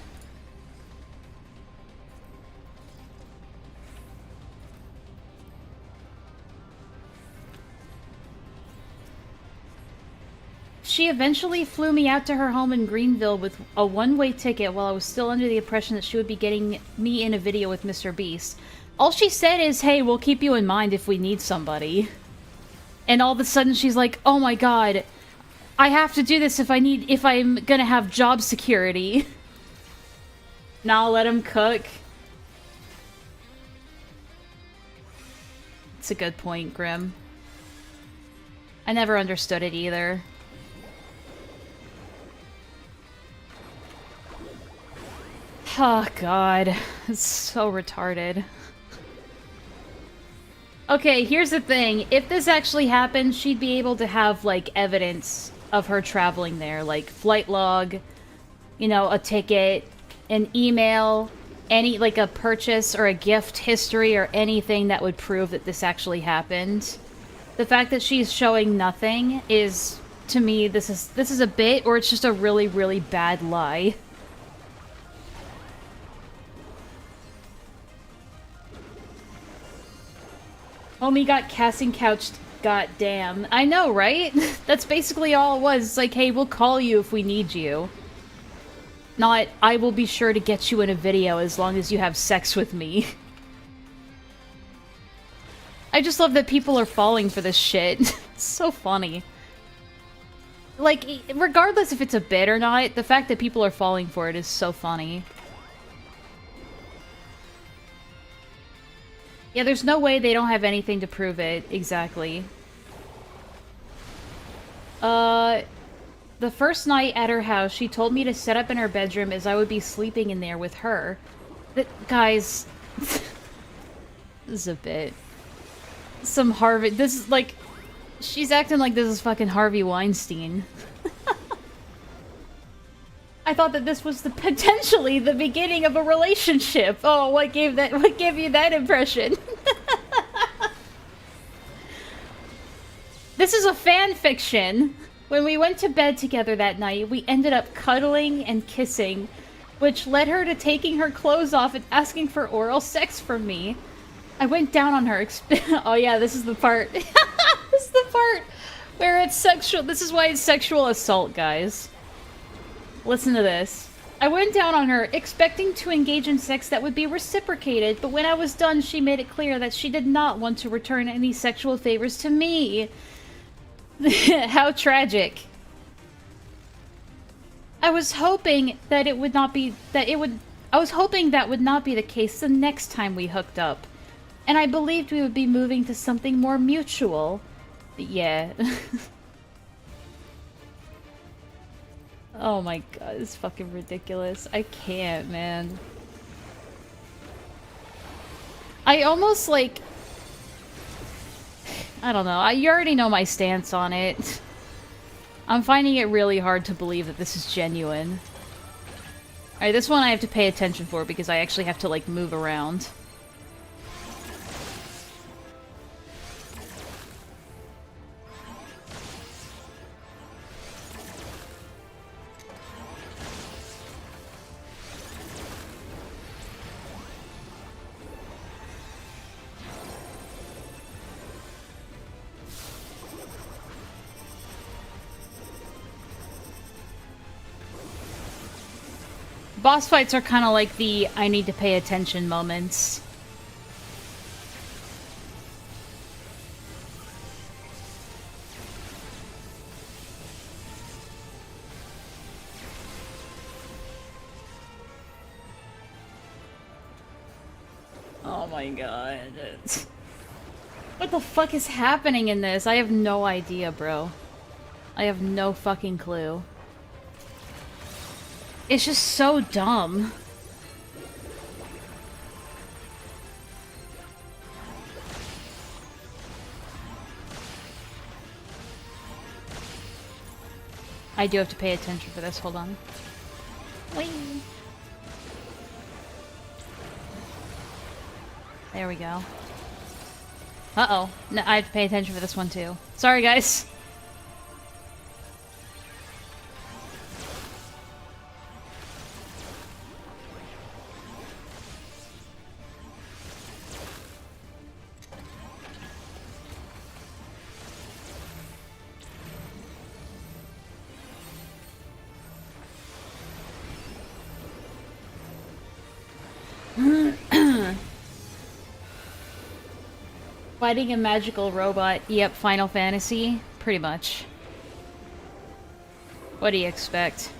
She eventually flew me out to her home in Greenville with a one-way ticket while I was still under the impression that she would be getting me in a video with Mr. Beast. All she said is, hey, we'll keep you in mind if we need somebody. And all of a sudden she's like, oh my god, I have to do this if I'm gonna have job security. Now I'll let him cook. It's a good point, Grim. I never understood it either. Oh god, it's so retarded. Okay, here's the thing. If this actually happened, she'd be able to have, like, evidence of her traveling there. Like, flight log, you know, a ticket, an email, any, like, a purchase or a gift history or anything that would prove that this actually happened. The fact that she's showing nothing is, to me, this is a bit, or it's just a really, really bad lie. Homie got casting couched. Goddamn. I know, right? That's basically all it was. It's like, hey, we'll call you if we need you. Not, I will be sure to get you in a video as long as you have sex with me. I just love that people are falling for this shit. It's so funny. Like, regardless if it's a bit or not, the fact that people are falling for it is so funny. Yeah, there's no way they don't have anything to prove it. Exactly. The first night at her house, she told me to set up in her bedroom as I would be sleeping in there with her. Guys... this is a bit... Some Harvey... This is like... She's acting like this is fucking Harvey Weinstein. I thought that this was potentially the beginning of a relationship. Oh, what gave you that impression? This is a fan fiction. When we went to bed together that night, we ended up cuddling and kissing, which led her to taking her clothes off and asking for oral sex from me. I went down on her. Oh yeah, this is the part. This is the part where it's sexual. This is why it's sexual assault, guys. Listen to this. I went down on her, expecting to engage in sex that would be reciprocated, but when I was done, she made it clear that she did not want to return any sexual favors to me. How tragic. I was hoping that I was hoping that would not be the case the next time we hooked up. And I believed we would be moving to something more mutual. Yeah. Oh my god, it's fucking ridiculous. I can't, man. I almost, like... I don't know. You already know my stance on it. I'm finding it really hard to believe that this is genuine. Alright, this one I have to pay attention for because I actually have to, like, move around. Boss fights are kind of like the I need to pay attention moments. Oh my god. What the fuck is happening in this? I have no idea, bro. I have no fucking clue. It's just so dumb. I do have to pay attention for this. Hold on. Whee! There we go. Uh-oh. No, I have to pay attention for this one too. Sorry, guys. Fighting a magical robot. Yep, Final Fantasy. Pretty much. What do you expect?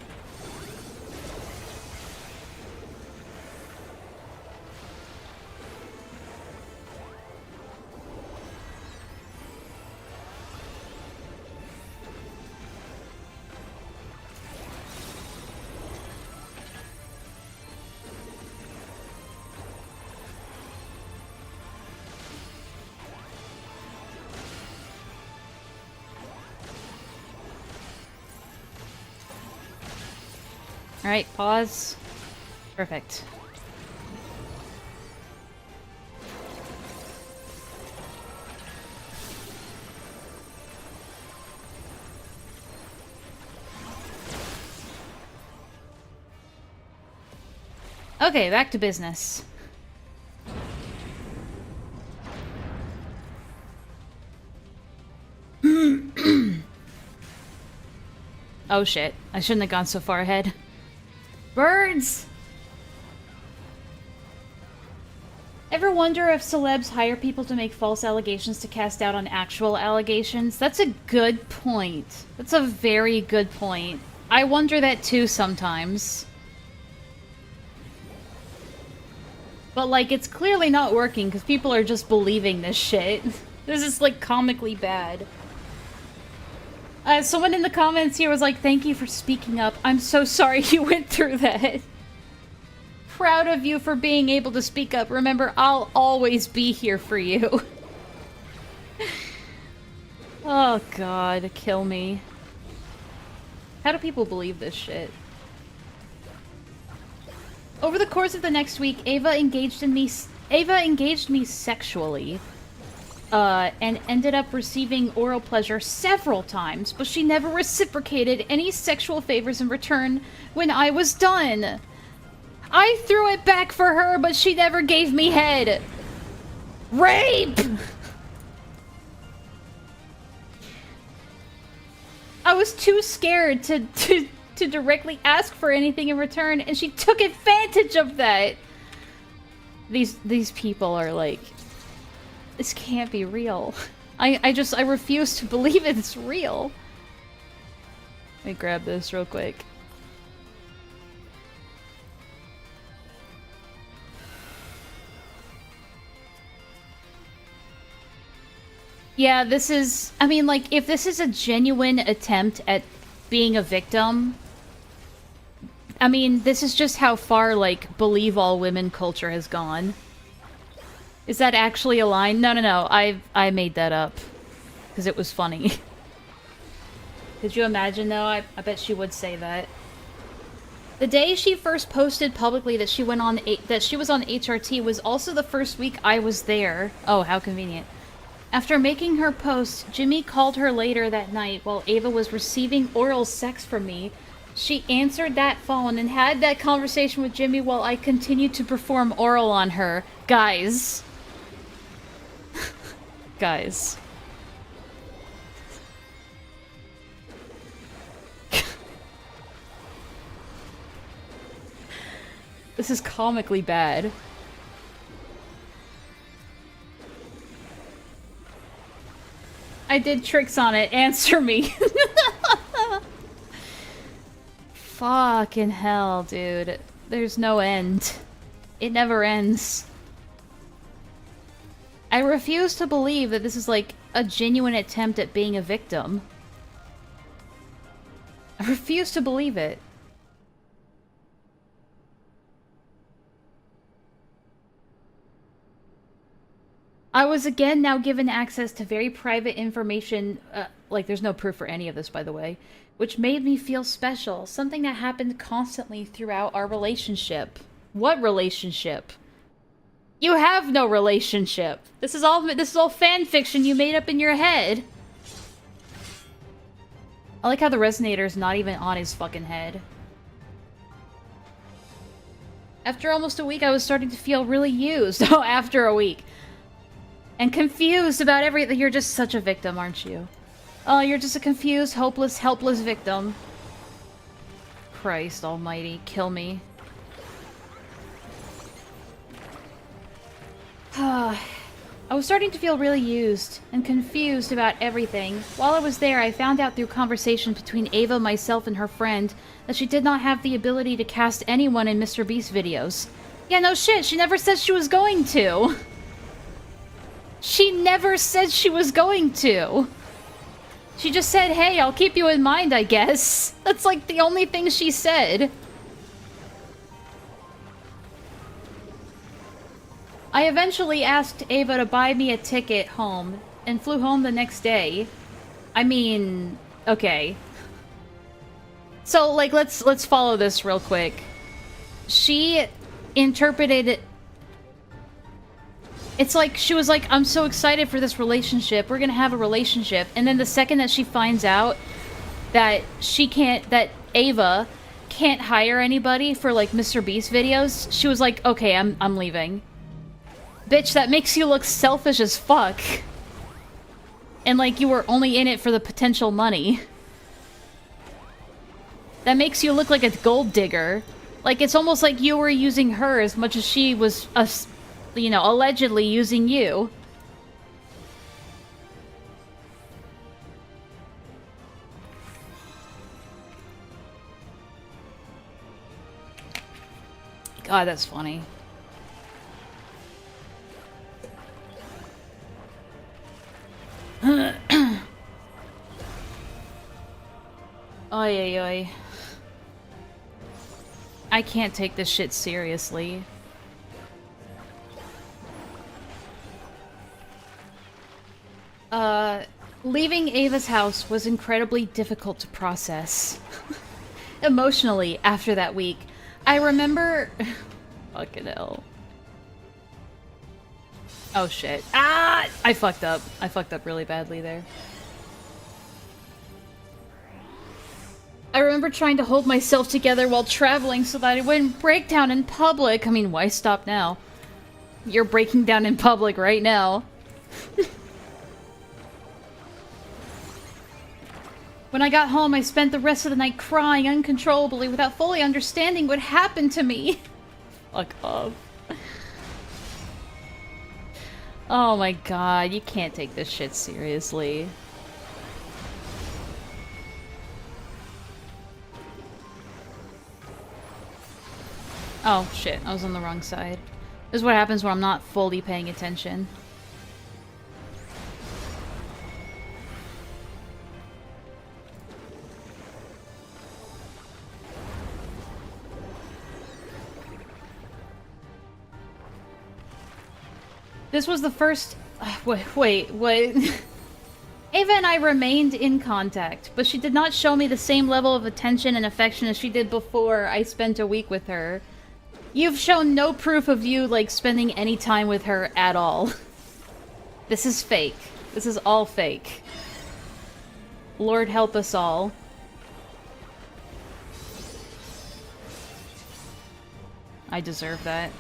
Alright, pause. Perfect. Okay, back to business. Oh shit, I shouldn't have gone so far ahead. Birds! Ever wonder if celebs hire people to make false allegations to cast doubt on actual allegations? That's a good point. That's a very good point. I wonder that too sometimes. But, like, it's clearly not working because people are just believing this shit. This is, like, comically bad. Someone in the comments here was like, thank you for speaking up. I'm so sorry you went through that. Proud of you for being able to speak up. Remember, I'll always be here for you. Oh god, kill me. How do people believe this shit? Over the course of the next week, Ava engaged me sexually. And ended up receiving oral pleasure several times, but she never reciprocated any sexual favors in return when I was done. I threw it back for her, but she never gave me head. Rape! I was too scared to to directly ask for anything in return, and she took advantage of that. These people are like, this can't be real. I refuse to believe it's real. Let me grab this real quick. Yeah, this is... I mean, like, if this is a genuine attempt at being a victim... I mean, this is just how far, like, believe all women culture has gone. Is that actually a line? No, no, no. I made that up. Because it was funny. Could you imagine, though? I bet she would say that. The day she first posted publicly that she went on that she was on HRT was also the first week I was there. Oh, how convenient. After making her post, Jimmy called her later that night while Ava was receiving oral sex from me. She answered that phone and had that conversation with Jimmy while I continued to perform oral on her. Guys. Guys. This is comically bad. I did tricks on it. Answer me. Fucking hell, dude. There's no end. It never ends. I refuse to believe that this is like a genuine attempt at being a victim. I refuse to believe it. I was again now given access to very private information, like there's no proof for any of this, by the way, which made me feel special, something that happened constantly throughout our relationship. What relationship? You have no relationship. This is all fan fiction you made up in your head. I like how the resonator's not even on his fucking head. After almost a week, I was starting to feel really used. Oh, after a week. And confused about everything. You're just such a victim, aren't you? Oh, you're just a confused, hopeless, helpless victim. Christ almighty, kill me. I was starting to feel really used and confused about everything. While I was there, I found out through conversation between Ava, myself, and her friend that she did not have the ability to cast anyone in Mr. Beast videos. Yeah, no shit, she never said she was going to. She never said she was going to. She just said, hey, I'll keep you in mind, I guess. That's like the only thing she said. I eventually asked Ava to buy me a ticket home and flew home the next day. I mean, okay. So, like, let's follow this real quick. She interpreted... It's like, she was like, I'm so excited for this relationship. We're gonna have a relationship. And then the second that she finds out that that Ava can't hire anybody for, like, Mr. Beast videos, she was like, okay, I'm leaving. Bitch, that makes you look selfish as fuck. And, like, you were only in it for the potential money. That makes you look like a gold digger. Like, it's almost like you were using her as much as she was you know, allegedly using you. God, that's funny. Oy, oy, oy. I can't take this shit seriously. Leaving Ava's house was incredibly difficult to process. Emotionally, after that week. I remember... Fucking hell. Oh shit. Ah! I fucked up. I fucked up really badly there. I remember trying to hold myself together while traveling so that I wouldn't break down in public. I mean, why stop now? You're breaking down in public right now. When I got home, I spent the rest of the night crying uncontrollably without fully understanding what happened to me. Fuck off. Oh my god, you can't take this shit seriously. Oh shit, I was on the wrong side. This is what happens when I'm not fully paying attention. This was the first... wait. Ava and I remained in contact, but she did not show me the same level of attention and affection as she did before I spent a week with her. You've shown no proof of you, like, spending any time with her at all. This is fake. This is all fake. Lord help us all. I deserve that.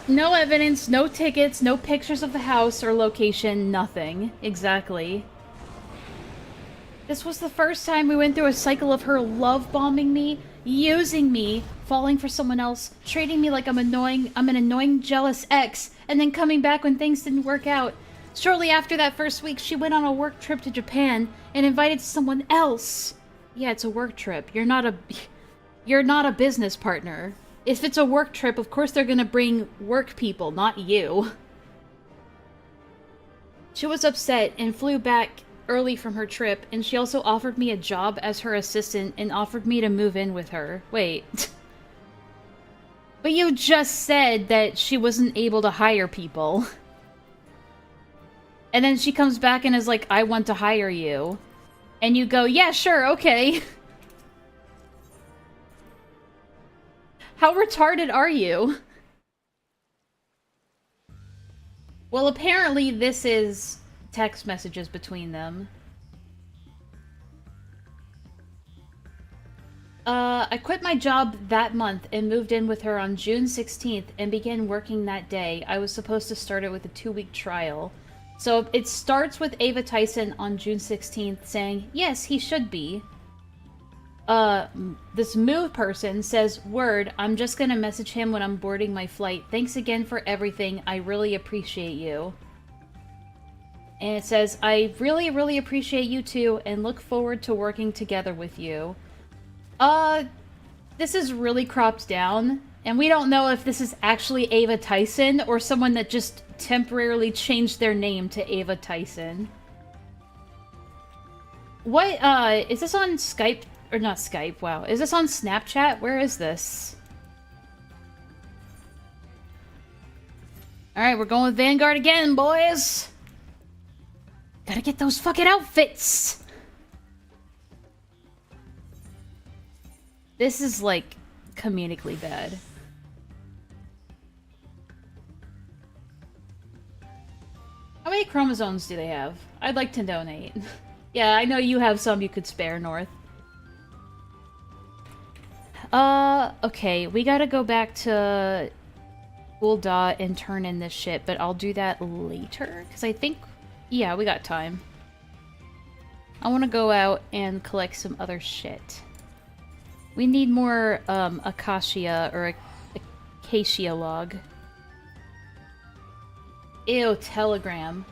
No evidence, no tickets, no pictures of the house or location, nothing. Exactly. This was the first time we went through a cycle of her love bombing me, using me, falling for someone else, treating me like I'm an annoying jealous ex, and then coming back when things didn't work out. Shortly after that first week, she went on a work trip to Japan and invited someone else. Yeah, it's a work trip. You're not a business partner. If it's a work trip, of course they're gonna bring work people, not you. She was upset and flew back early from her trip, and she also offered me a job as her assistant and offered me to move in with her. Wait. But you just said that she wasn't able to hire people. And then she comes back and is like, I want to hire you. And you go, yeah, sure, okay. How retarded are you? Well, apparently this is text messages between them. I quit my job that month and moved in with her on June 16th and began working that day. I was supposed to start it with a 2-week trial. So it starts with Ava Tyson on June 16th saying, yes, he should be. This move person says, word, I'm just gonna message him when I'm boarding my flight. Thanks again for everything. I really appreciate you. And it says, I really, really appreciate you too, and look forward to working together with you. This is really cropped down, and we don't know if this is actually Ava Tyson or someone that just temporarily changed their name to Ava Tyson. What, is this on Skype? Or not Skype, wow. Is this on Snapchat? Where is this? Alright, we're going with Vanguard again, boys! Gotta get those fucking outfits! This is, like, comedically bad. How many chromosomes do they have? I'd like to donate. Yeah, I know you have some you could spare, North. Okay, we gotta go back to Ul'dah and turn in this shit, but I'll do that later, because I think, yeah, we got time. I want to go out and collect some other shit. We need more, acacia, or acacia log. Ew, Telegram.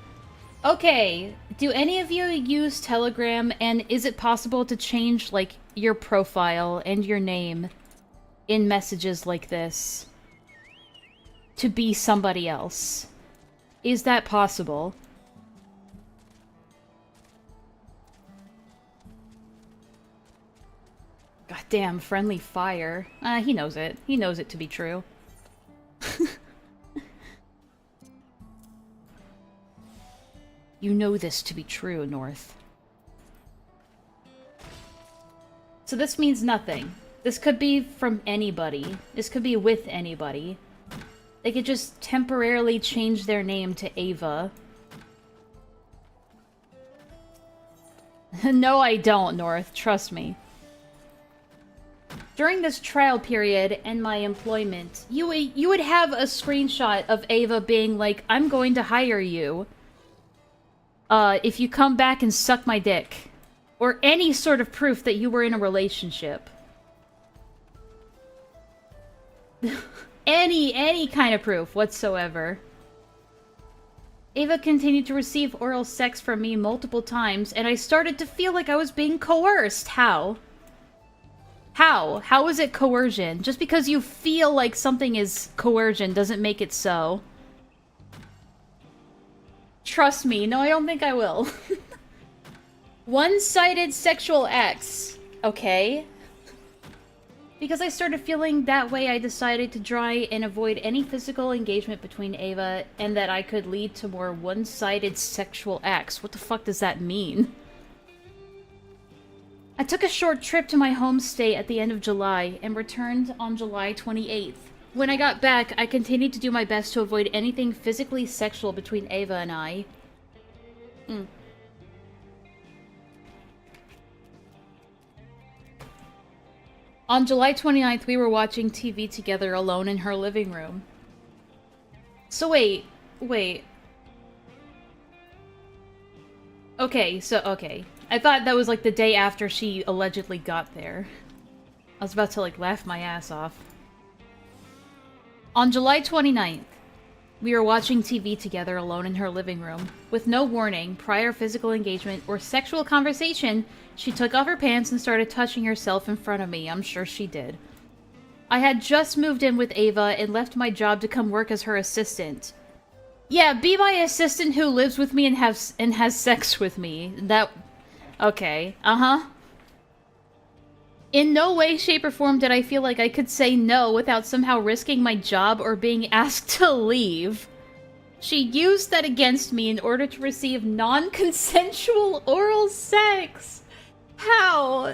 Okay, do any of you use Telegram, and is it possible to change, like, your profile and your name in messages like this to be somebody else? Is that possible? Goddamn, friendly fire. He knows it. He knows it to be true. You know this to be true, North. So this means nothing. This could be from anybody. This could be with anybody. They could just temporarily change their name to Ava. No, I don't, North. Trust me. During this trial period and my employment, you would have a screenshot of Ava being like, I'm going to hire you. If you come back and suck my dick. Or any sort of proof that you were in a relationship. Any kind of proof whatsoever. Ava continued to receive oral sex from me multiple times, and I started to feel like I was being coerced. How? How? How is it coercion? Just because you feel like something is coercion doesn't make it so. Trust me. No, I don't think I will. One-sided sexual acts. Okay. Because I started feeling that way, I decided to try and avoid any physical engagement between Ava, and that I could lead to more one-sided sexual acts. What the fuck does that mean? I took a short trip to my home state at the end of July, and returned on July 28th. When I got back, I continued to do my best to avoid anything physically sexual between Ava and I. On July 29th, we were watching TV together alone in her living room. So wait. Okay. I thought that was like the day after she allegedly got there. I was about to like laugh my ass off. On July 29th, we were watching TV together alone in her living room. With no warning, prior physical engagement, or sexual conversation, she took off her pants and started touching herself in front of me. I'm sure she did. I had just moved in with Ava and left my job to come work as her assistant. Yeah, be my assistant who lives with me and has sex with me. That... Okay. In no way, shape, or form did I feel like I could say no without somehow risking my job or being asked to leave. She used that against me in order to receive non-consensual oral sex. How?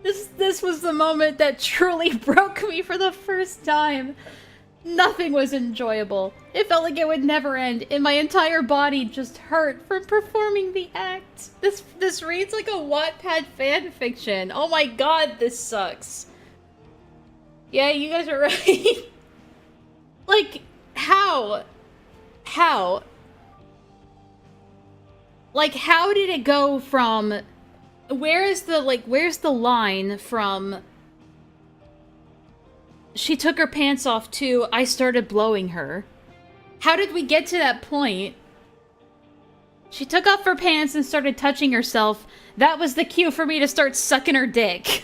This was the moment that truly broke me for the first time. Nothing was enjoyable. It felt like it would never end, and my entire body just hurt from performing the act. This reads like a Wattpad fanfiction. Oh my god, this sucks. Yeah, you guys are right. Like, how? How? Like, how did it go from... where's the line from... she took her pants off to I started blowing her? How did we get to that point? She took off her pants and started touching herself. That was the cue for me to start sucking her dick.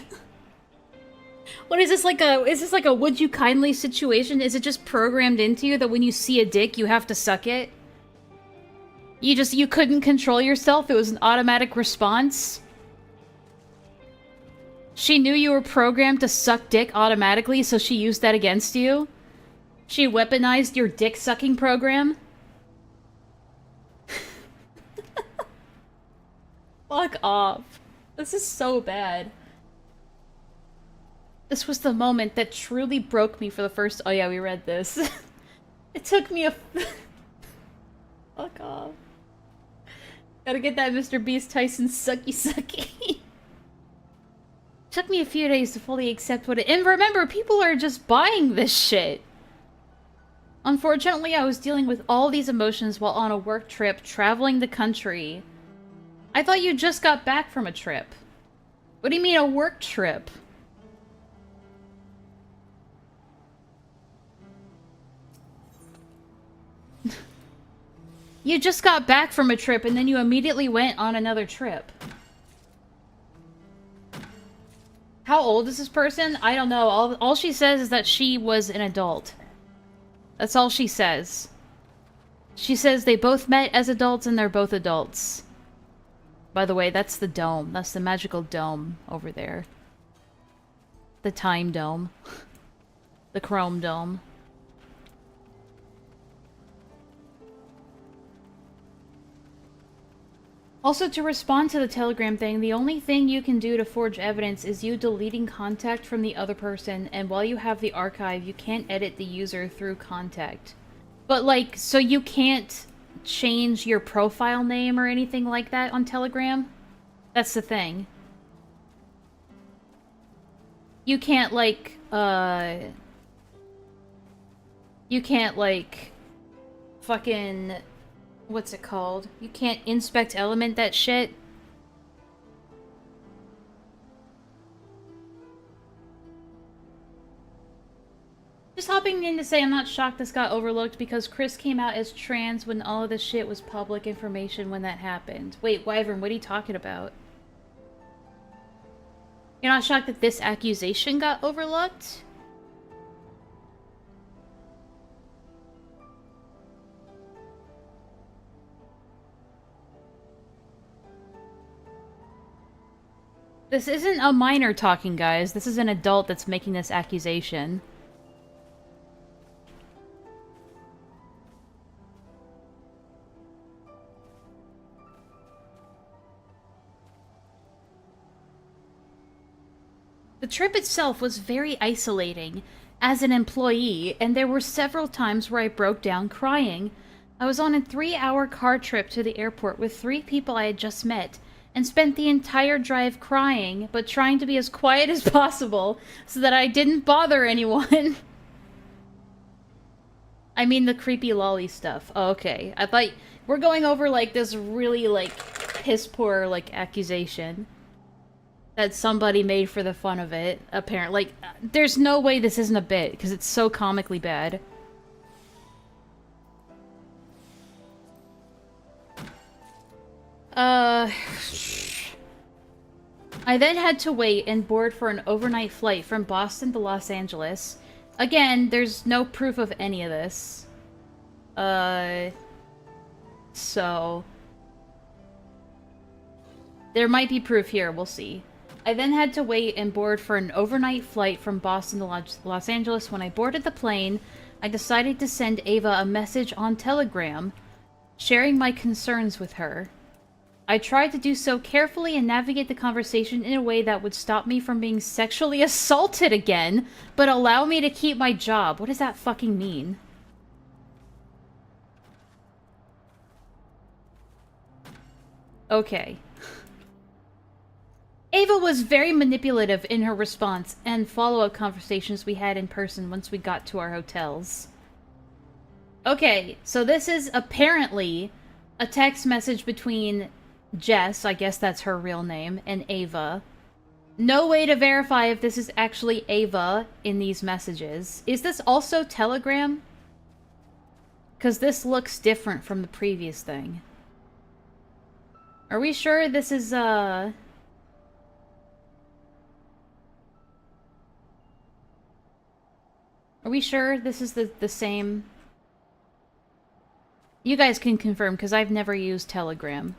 What is this like a would you kindly situation? Is it just programmed into you that when you see a dick, you have to suck it? You couldn't control yourself? It was an automatic response? She knew you were programmed to suck dick automatically, so she used that against you? She weaponized your dick-sucking program? Fuck off. This is so bad. This was the moment that truly broke me for the first... Oh yeah, we read this. It took me a... Fuck off. Gotta get that Mr. Beast Tyson sucky. Took me a few days to fully accept what it... And remember, people are just buying this shit. Unfortunately, I was dealing with all these emotions while on a work trip, traveling the country. I thought you just got back from a trip. What do you mean, a work trip? You just got back from a trip and then you immediately went on another trip. How old is this person? I don't know. All she says is that she was an adult. That's all she says. She says they both met as adults and they're both adults. By the way, that's the dome. That's the magical dome over there. The time dome. The chrome dome. Also, to respond to the Telegram thing, the only thing you can do to forge evidence is you deleting contact from the other person, and while you have the archive, you can't edit the user through contact. But, like, so you can't change your profile name or anything like that on Telegram? That's the thing. You can't, like, you can't, like, fucking... What's it called? You can't inspect element that shit. Just hopping in to say I'm not shocked this got overlooked because Chris came out as trans when all of this shit was public information when that happened. Wait, Wyvern, what are you talking about? You're not shocked that this accusation got overlooked? This isn't a minor talking, guys. This is an adult that's making this accusation. The trip itself was very isolating as an employee, and there were several times where I broke down crying. I was on a 3-hour car trip to the airport with 3 people I had just met, and spent the entire drive crying, but trying to be as quiet as possible so that I didn't bother anyone. I mean the creepy lolly stuff. Oh, okay. I thought we're going over, like, this really, like, piss-poor, like, accusation that somebody made for the fun of it, apparently. Like, there's no way this isn't a bit, because it's so comically bad. I then had to wait and board for an overnight flight from Boston to Los Angeles. Again, there's no proof of any of this. So... there might be proof here, we'll see. I then had to wait and board for an overnight flight from Boston to Los Angeles. When I boarded the plane, I decided to send Ava a message on Telegram, sharing my concerns with her. I tried to do so carefully and navigate the conversation in a way that would stop me from being sexually assaulted again, but allow me to keep my job. What does that fucking mean? Okay. Ava was very manipulative in her response and follow-up conversations we had in person once we got to our hotels. Okay, so this is apparently a text message between Jess, I guess that's her real name, and Ava. No way to verify if this is actually Ava in these messages. Is this also Telegram? Because this looks different from the previous thing. Are we sure this is, Are we sure this is the same? You guys can confirm, because I've never used Telegram.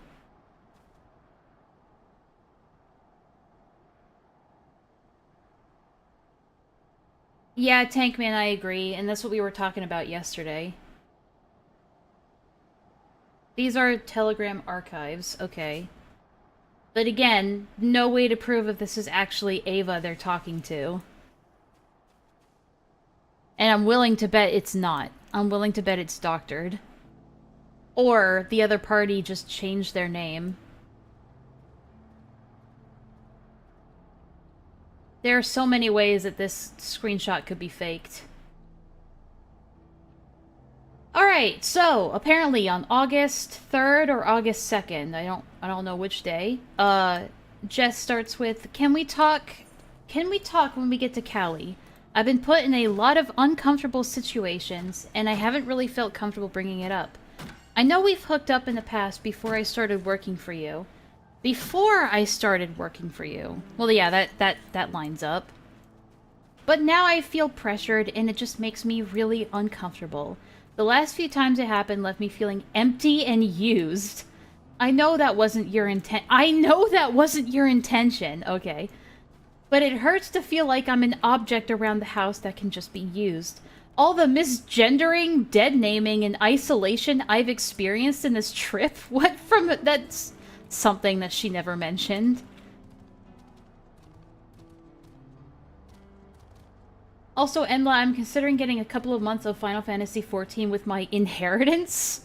Yeah, Tankman, I agree, and that's what we were talking about yesterday. These are Telegram archives, okay. But again, no way to prove if this is actually Ava they're talking to. And I'm willing to bet it's not. I'm willing to bet it's doctored. Or the other party just changed their name. There are so many ways that this screenshot could be faked. Alright, so apparently on August 3rd or August 2nd, I don't know which day, Jess starts with, Can we talk when we get to Cali? I've been put in a lot of uncomfortable situations, and I haven't really felt comfortable bringing it up. I know we've hooked up in the past before I started working for you. Before I started working for you. Well, yeah, that lines up. But now I feel pressured, and it just makes me really uncomfortable. The last few times it happened left me feeling empty and used. I know that wasn't your intention, okay. But it hurts to feel like I'm an object around the house that can just be used. All the misgendering, dead naming, and isolation I've experienced in this trip, that's something that she never mentioned. Also, Enlaa, I'm considering getting a couple of months of Final Fantasy XIV with my inheritance.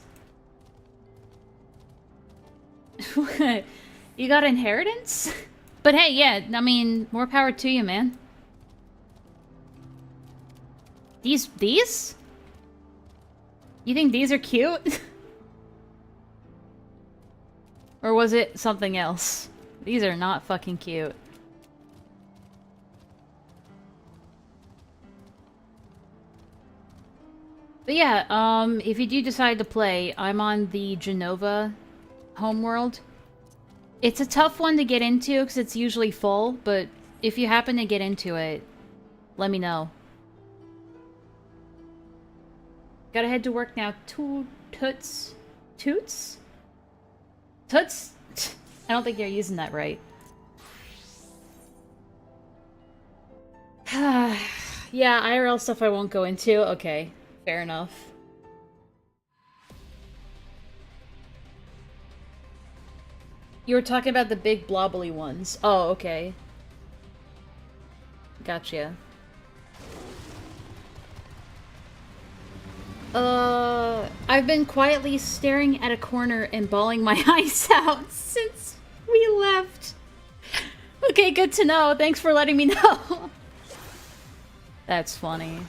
You got inheritance? But hey, yeah, I mean, more power to you, man. These? You think these are cute? Or was it something else? These are not fucking cute. But yeah, if you do decide to play, I'm on the Genova homeworld. It's a tough one to get into because it's usually full, but if you happen to get into it, let me know. Gotta head to work now. Toots? Toots? Toots? I don't think you're using that right. Yeah, IRL stuff I won't go into. Okay, fair enough. You were talking about the big blobbly ones. Oh, okay. Gotcha. I've been quietly staring at a corner and bawling my eyes out since we left. Okay, good to know. Thanks for letting me know. That's funny.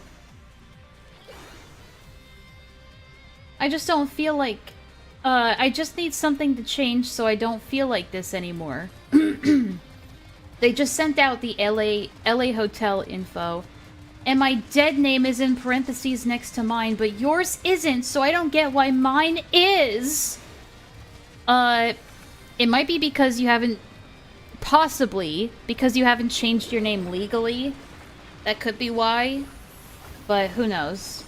I just don't feel like... I just need something to change so I don't feel like this anymore. They just sent out the LA hotel info. And my dead name is in parentheses next to mine, but yours isn't, so I don't get why mine is. It might be because you haven't... Possibly, because you haven't changed your name legally. That could be why. But who knows.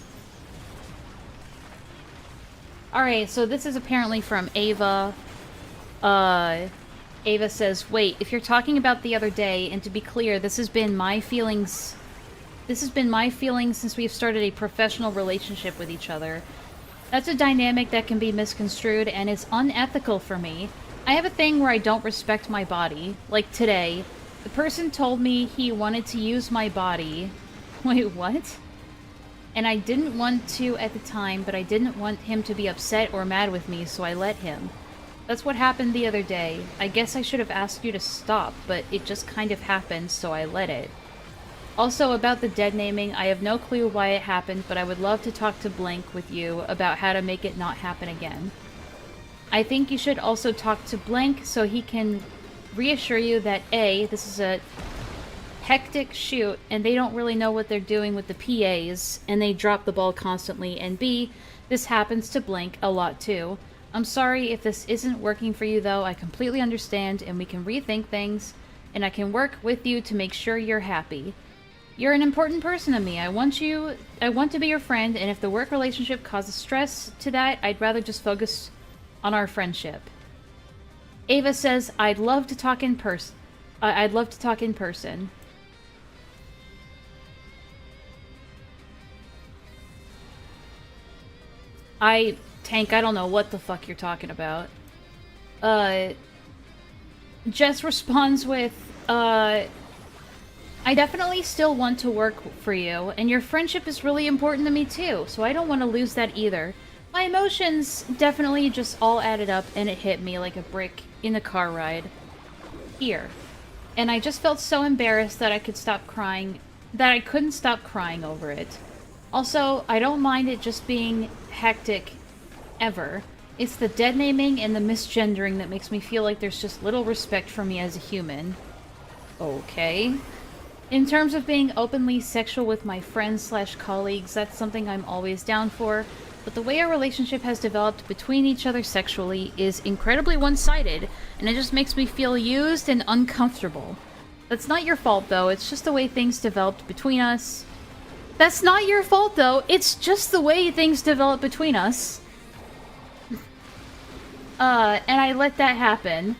Alright, so this is apparently from Ava. Ava says, wait, if you're talking about the other day, and to be clear, this has been my feelings... This has been my feelings since we've started a professional relationship with each other. That's a dynamic that can be misconstrued, and it's unethical for me. I have a thing where I don't respect my body. Like today, the person told me he wanted to use my body. Wait, what? And I didn't want to at the time, but I didn't want him to be upset or mad with me, so I let him. That's what happened the other day. I guess I should have asked you to stop, but it just kind of happened, so I let it. Also, about the dead naming, I have no clue why it happened, but I would love to talk to Blank with you about how to make it not happen again. I think you should also talk to Blank so he can reassure you that A, this is a hectic shoot, and they don't really know what they're doing with the PAs, and they drop the ball constantly, and B, this happens to Blank a lot too. I'm sorry if this isn't working for you though, I completely understand, and we can rethink things, and I can work with you to make sure you're happy. You're an important person to me. I want to be your friend, and if the work relationship causes stress to that, I'd rather just focus on our friendship. Ava says, I'd love to talk in person. I'd love to talk in person. Tank, I don't know what the fuck you're talking about. Jess responds with, I definitely still want to work for you, and your friendship is really important to me too, so I don't want to lose that either. My emotions definitely just all added up, and it hit me like a brick in the car ride. Here. And I just felt so embarrassed that I couldn't stop crying over it. Also, I don't mind it just being hectic, ever. It's the dead naming and the misgendering that makes me feel like there's just little respect for me as a human. Okay. In terms of being openly sexual with my friends/colleagues, that's something I'm always down for, but the way our relationship has developed between each other sexually is incredibly one-sided, and it just makes me feel used and uncomfortable. That's not your fault, though. It's just the way things developed between us. That's not your fault, though. It's just the way things developed between us. And I let that happen.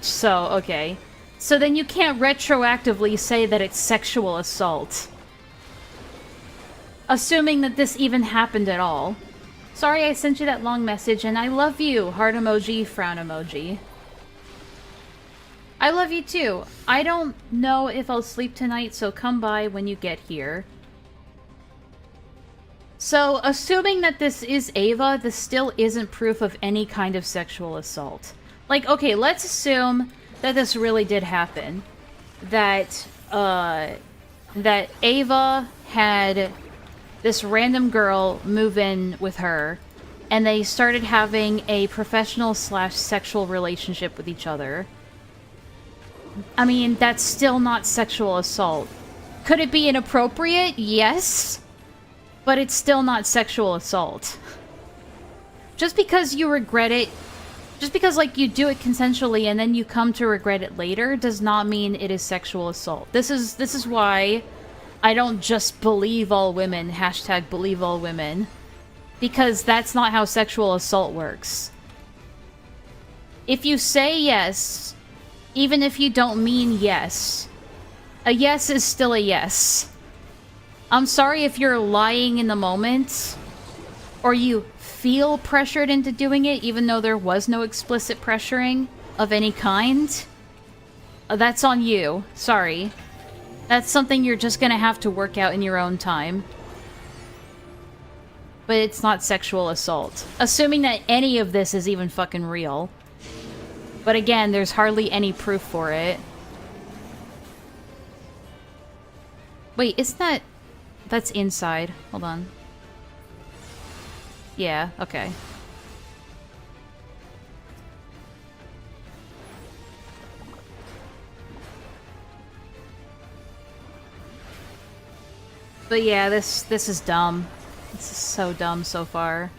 So, okay. So then you can't retroactively say that it's sexual assault. Assuming that this even happened at all. Sorry I sent you that long message, and I love you. Heart emoji, frown emoji. I love you too. I don't know if I'll sleep tonight, so come by when you get here. So, assuming that this is Ava, this still isn't proof of any kind of sexual assault. Like, okay, let's assume that this really did happen. That, that Ava had this random girl move in with her, and they started having a professional/sexual relationship with each other. I mean, that's still not sexual assault. Could it be inappropriate? Yes. But it's still not sexual assault. Just because you regret it, just because, like, you do it consensually and then you come to regret it later, does not mean it is sexual assault. This is why I don't just believe all women, hashtag believe all women. Because that's not how sexual assault works. If you say yes, even if you don't mean yes, a yes is still a yes. I'm sorry if you're lying in the moment, or you feel pressured into doing it even though there was no explicit pressuring of any kind. That's on you. Sorry. That's something you're just gonna have to work out in your own time. But it's not sexual assault. Assuming that any of this is even fucking real. But again, there's hardly any proof for it. Wait, isn't that... That's inside. Hold on. Yeah, okay. But yeah, this is dumb. This is so dumb so far.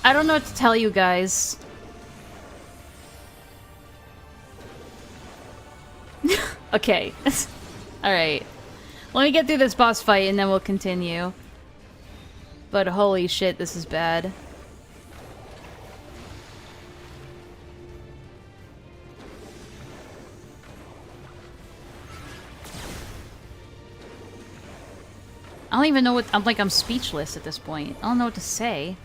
I don't know what to tell you guys. Okay. Alright. Let me get through this boss fight and then we'll continue. But holy shit, this is bad. I don't even know what... I'm speechless at this point. I don't know what to say.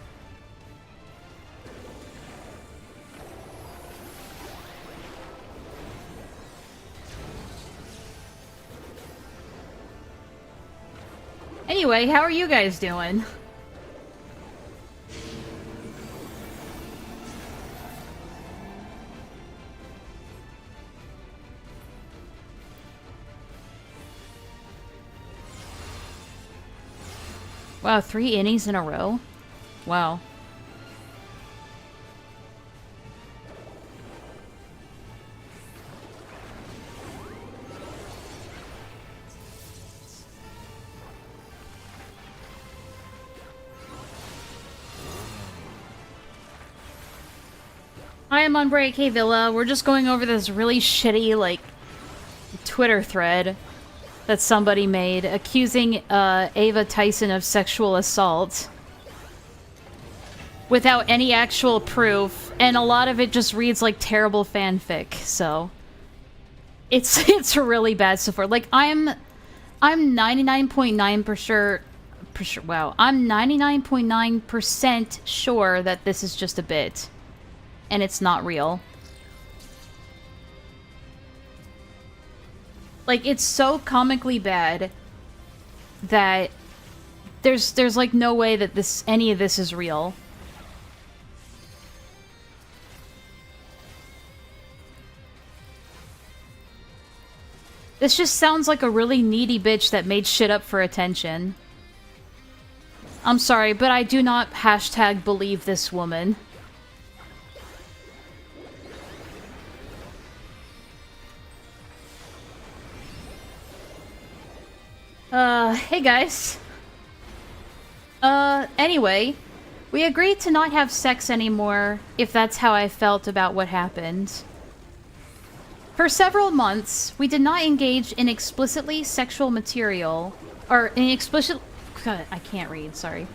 Anyway, how are you guys doing? Wow, 3 innings in a row? Wow. Hi, I'm on break. Hey, Villa. We're just going over this really shitty, like, Twitter thread that somebody made accusing Ava Tyson of sexual assault without any actual proof, and a lot of it just reads like terrible fanfic, so it's really bad so far. Like, I'm 99.9% wow, I'm 99.9% sure that this is just a bit and it's not real. Like, it's so comically bad that there's like no way that any of this is real. This just sounds like a really needy bitch that made shit up for attention. I'm sorry, but I do not hashtag believe this woman. Hey guys. Anyway, we agreed to not have sex anymore if that's how I felt about what happened. For several months, we did not engage in explicitly sexual material, or in explicit... God, I can't read, sorry.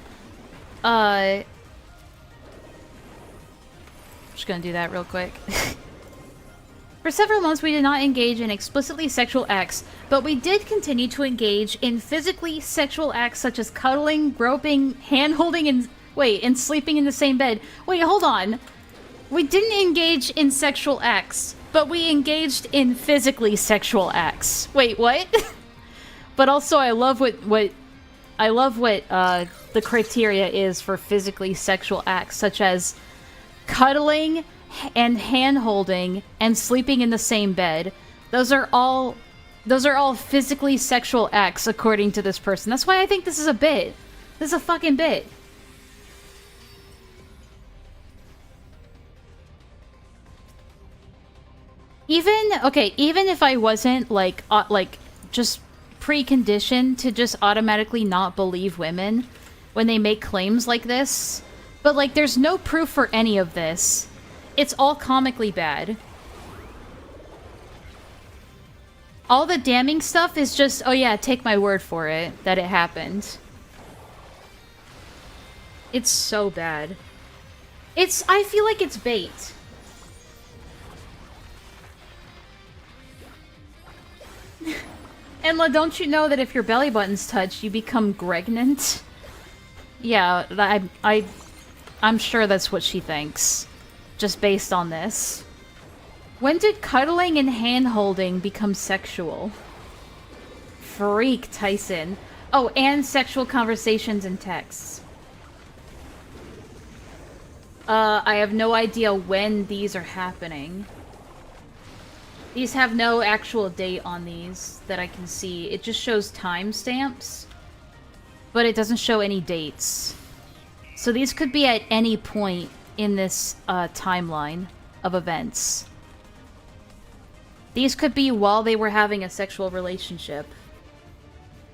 Just gonna do that real quick. For several months, we did not engage in explicitly sexual acts, but we did continue to engage in physically sexual acts such as cuddling, groping, hand-holding, and sleeping in the same bed. Wait, hold on. We didn't engage in sexual acts, but we engaged in physically sexual acts. Wait, what? But also, I love what the criteria is for physically sexual acts, such as cuddling and hand-holding and sleeping in the same bed. Those are all physically sexual acts, according to this person. That's why I think this is a bit. This is a fucking bit. Even if I wasn't, like, just preconditioned to just automatically not believe women when they make claims like this, but, like, there's no proof for any of this. It's all comically bad. All the damning stuff is just, oh yeah, take my word for it, that it happened. It's so bad. I feel like it's bait. Enlaa, don't you know that if your belly button's touched, you become pregnant? Yeah, I'm sure that's what she thinks. Just based on this. When did cuddling and hand-holding become sexual? Freak, Tyson. Oh, and sexual conversations and texts. I have no idea when these are happening. These have no actual date on these that I can see. It just shows timestamps, but it doesn't show any dates. So these could be at any point in this timeline of events. These could be while they were having a sexual relationship.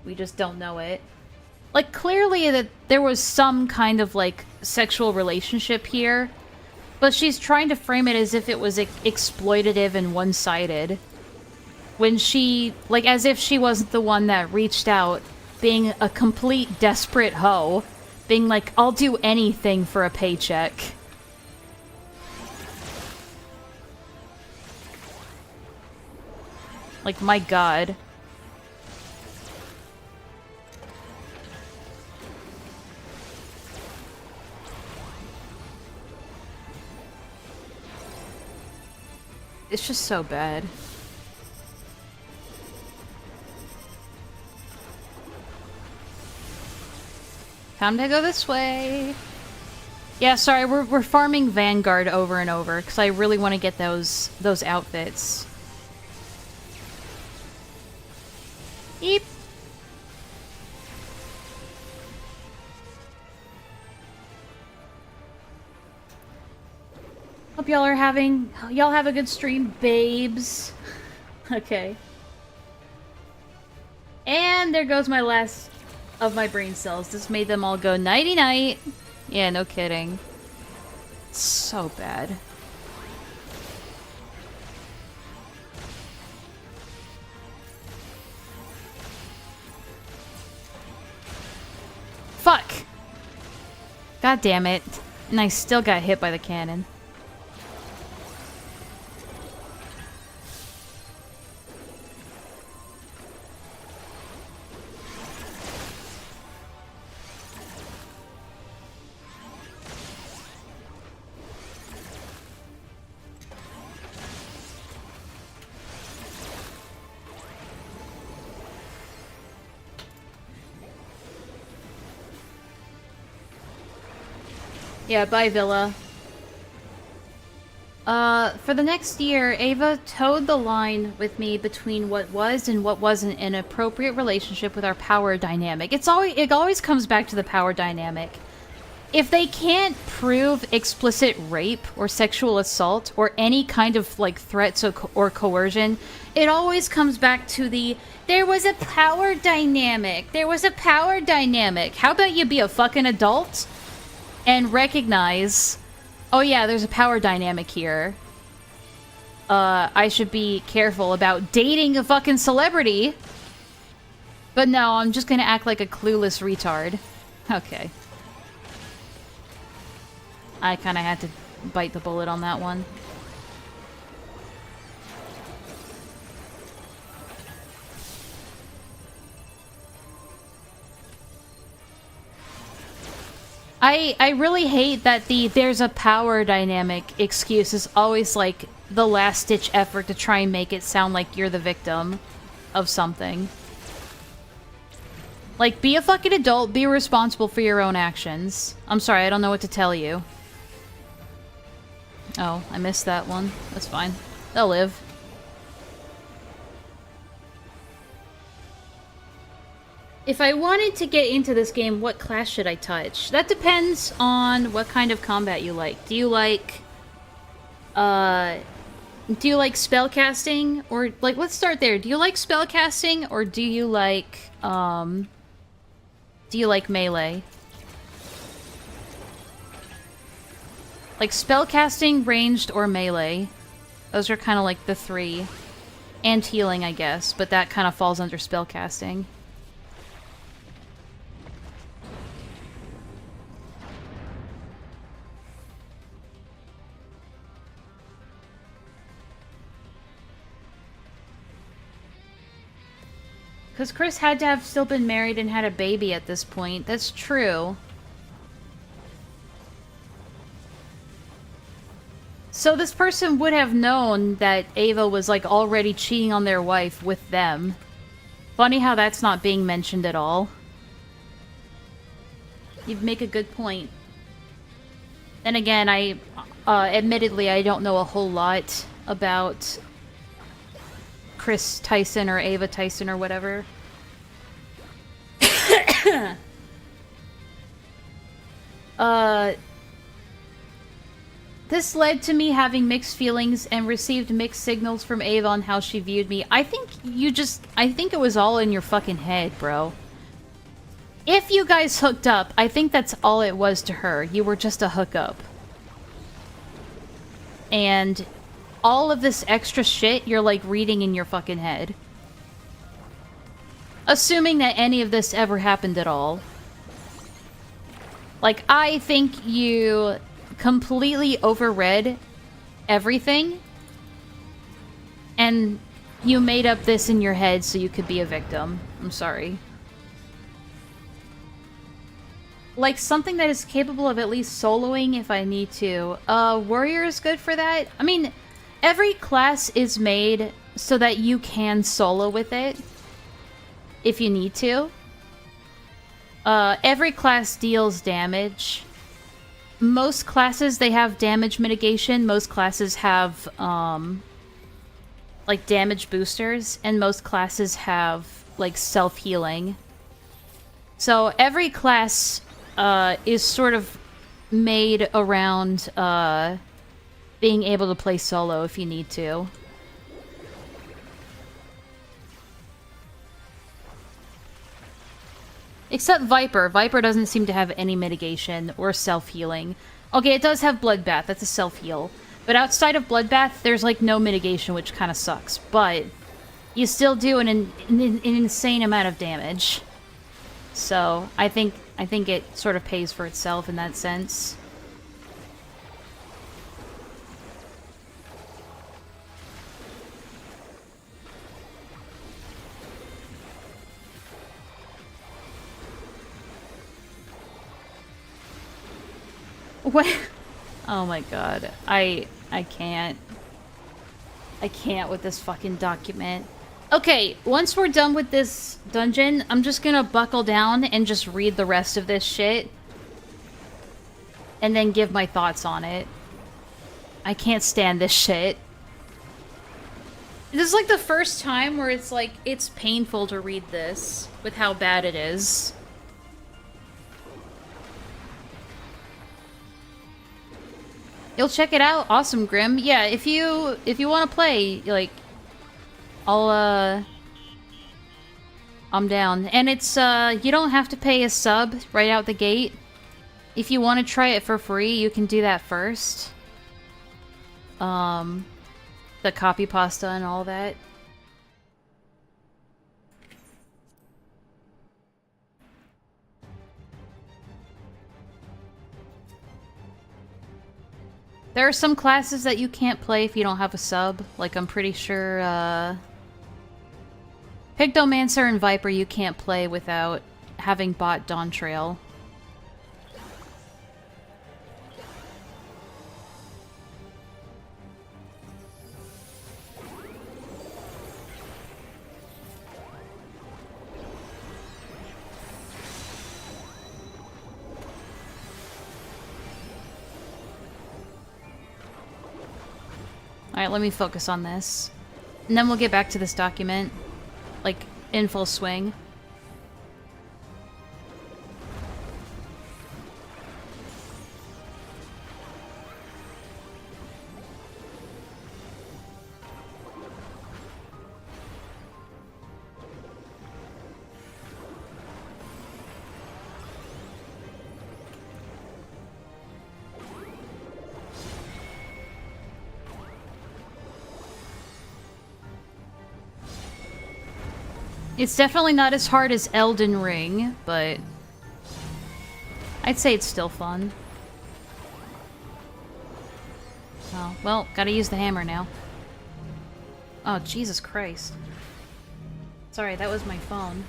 We just don't know it. Like, clearly that there was some kind of, like, sexual relationship here, but she's trying to frame it as if it was exploitative and one-sided. When she, like, as if she wasn't the one that reached out, being a complete desperate hoe, being like, I'll do anything for a paycheck. Like, my god. It's just so bad. Time to go this way. Yeah, sorry, we're farming Vanguard over and over because I really want to get those outfits. Eep. Hope y'all have a good stream, babes. Okay. And there goes my last of my brain cells. This made them all go nighty-night. Yeah, no kidding. So bad. Fuck! God damn it. And I still got hit by the cannon. Yeah, bye, Villa. For the next year, Ava towed the line with me between what was and what wasn't an appropriate relationship with our power dynamic. It always comes back to the power dynamic. If they can't prove explicit rape or sexual assault or any kind of, like, threats or coercion, it always comes back to there was a power dynamic. There was a power dynamic. How about you be a fucking adult and recognize, oh yeah, there's a power dynamic here. I should be careful about dating a fucking celebrity. But no, I'm just gonna act like a clueless retard. Okay. I kinda had to bite the bullet on that one. I really hate that there's a power dynamic excuse is always like the last-ditch effort to try and make it sound like you're the victim of something. Like, be a fucking adult, be responsible for your own actions. I'm sorry, I don't know what to tell you. Oh, I missed that one. That's fine. They'll live. If I wanted to get into this game, what class should I touch? That depends on what kind of combat you like. Do you like spellcasting? Or, like, let's start there. Do you like spellcasting, or do you like melee? Like, spellcasting, ranged, or melee. Those are kind of like the three. And healing, I guess, but that kind of falls under spellcasting. Because Chris had to have still been married and had a baby at this point. That's true. So this person would have known that Ava was, like, already cheating on their wife with them. Funny how that's not being mentioned at all. You make a good point. Then again, admittedly, I don't know a whole lot about Chris Tyson or Ava Tyson or whatever. This led to me having mixed feelings and received mixed signals from Ava on how she viewed me. I think it was all in your fucking head, bro. If you guys hooked up, I think that's all it was to her. You were just a hookup. And all of this extra shit you're, like, reading in your fucking head. Assuming that any of this ever happened at all. Like, I think you completely overread everything. And you made up this in your head so you could be a victim. I'm sorry. Like, something that is capable of at least soloing if I need to. Warrior is good for that. I mean, every class is made so that you can solo with it. If you need to. Every class deals damage. Most classes, they have damage mitigation. Most classes have, like, damage boosters. And most classes have, like, self-healing. So every class is sort of made around being able to play solo if you need to. Except Viper. Viper doesn't seem to have any mitigation or self-healing. Okay, it does have Bloodbath. That's a self-heal. But outside of Bloodbath, there's, like, no mitigation, which kind of sucks. But you still do an insane amount of damage. So, I think it sort of pays for itself in that sense. What? Oh my god. I can't. I can't with this fucking document. Okay, once we're done with this dungeon, I'm just gonna buckle down and just read the rest of this shit. And then give my thoughts on it. I can't stand this shit. This is like the first time where it's like, it's painful to read this with how bad it is. You'll check it out? Awesome, Grim. Yeah, if you want to play, like, I'm down. And it's, you don't have to pay a sub right out the gate. If you want to try it for free, you can do that first. The copy pasta and all that. There are some classes that you can't play if you don't have a sub. Like, I'm pretty sure, Pigdomancer and Viper you can't play without having bought Dawn Trail. Alright, let me focus on this. And then we'll get back to this document. Like, in full swing. It's definitely not as hard as Elden Ring, but I'd say it's still fun. Oh, well, gotta use the hammer now. Oh, Jesus Christ. Sorry, that was my phone.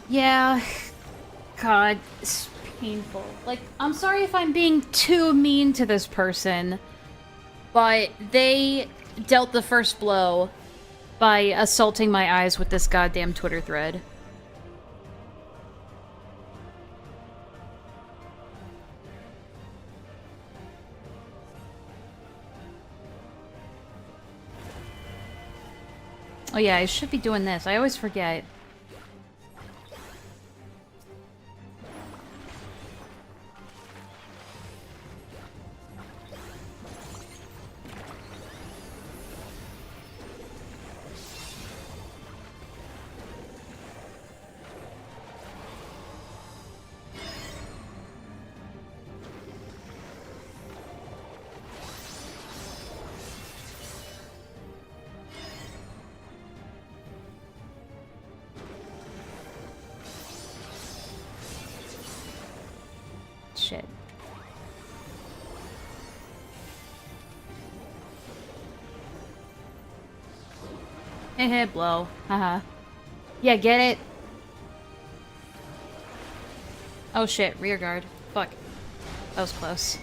Yeah, God, it's painful. Like, I'm sorry if I'm being too mean to this person, but they dealt the first blow by assaulting my eyes with this goddamn Twitter thread. Oh yeah, I should be doing this. I always forget. Shit. Heh blow. Haha. Yeah, get it? Oh shit, rear guard. Fuck. That was close.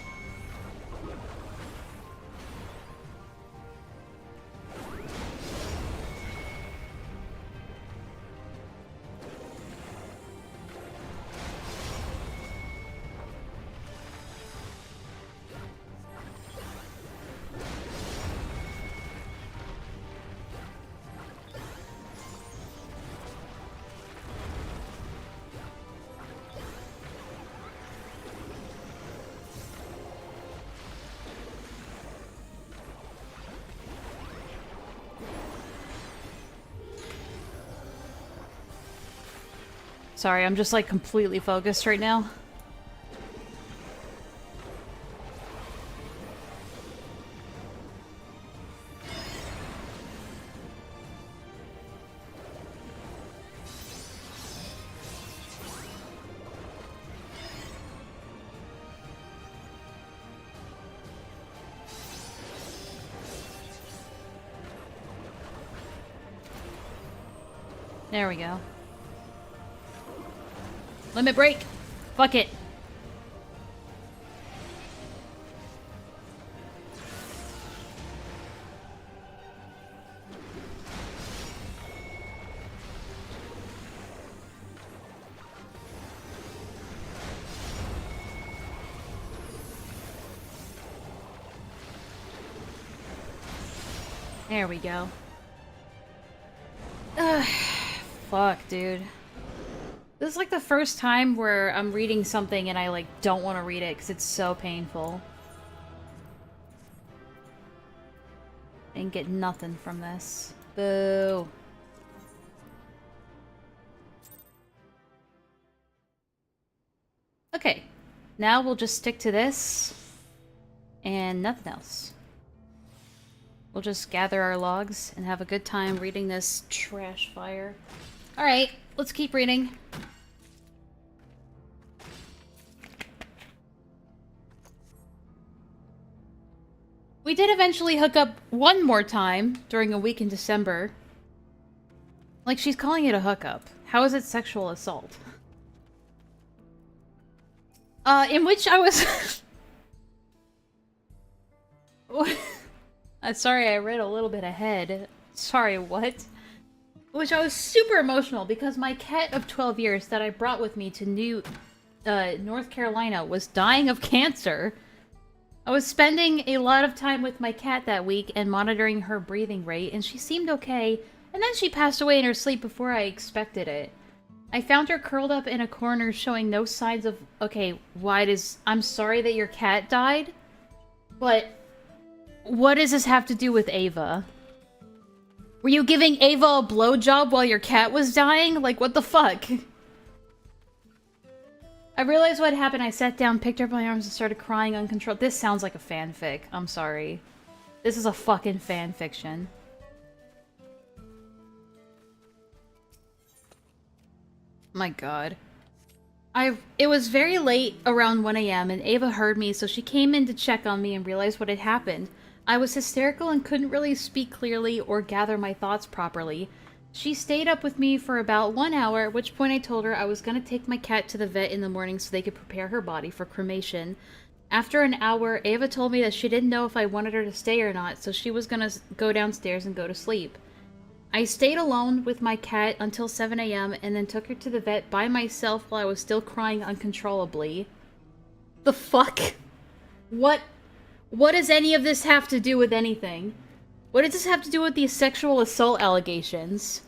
Sorry, I'm just like completely focused right now. There we go. Limit break. Fuck it. There we go. Ugh. Fuck, dude. This is like the first time where I'm reading something and I like don't want to read it because it's so painful. And get nothing from this. Boo. Okay. Now we'll just stick to this and nothing else. We'll just gather our logs and have a good time reading this trash fire. Alright, let's keep reading. We did eventually hook up one more time during a week in December. Like, she's calling it a hookup. How is it sexual assault? In which I was... Sorry, I read a little bit ahead. Sorry, what? Which I was super emotional because my cat of 12 years that I brought with me to North Carolina was dying of cancer. I was spending a lot of time with my cat that week and monitoring her breathing rate, and she seemed okay, and then she passed away in her sleep before I expected it. I found her curled up in a corner showing no signs of... Okay, I'm sorry that your cat died, but what does this have to do with Ava? Were you giving Ava a blowjob while your cat was dying? Like, what the fuck? I realized what happened. I sat down, picked her up in my arms, and started crying uncontrolled. This sounds like a fanfic. I'm sorry. This is a fucking fanfiction. My god. It was very late, around 1 a.m., and Ava heard me, so she came in to check on me and realized what had happened. I was hysterical and couldn't really speak clearly or gather my thoughts properly. She stayed up with me for about 1 hour, at which point I told her I was going to take my cat to the vet in the morning so they could prepare her body for cremation. After an hour, Ava told me that she didn't know if I wanted her to stay or not, so she was going to go downstairs and go to sleep. I stayed alone with my cat until 7 a.m. and then took her to the vet by myself while I was still crying uncontrollably. The fuck? What does any of this have to do with anything? What does this have to do with these sexual assault allegations?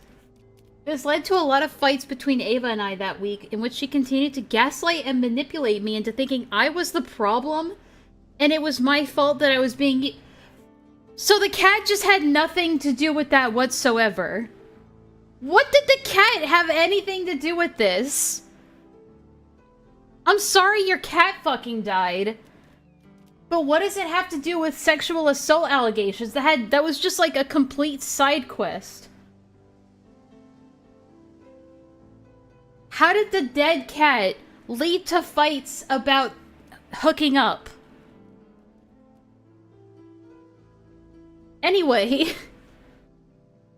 This led to a lot of fights between Ava and I that week, in which she continued to gaslight and manipulate me into thinking I was the problem, and it was my fault that I was being... So the cat just had nothing to do with that whatsoever. What did the cat have anything to do with this? I'm sorry your cat fucking died. But what does it have to do with sexual assault allegations? That was just like a complete side quest. How did the dead cat lead to fights about hooking up? Anyway,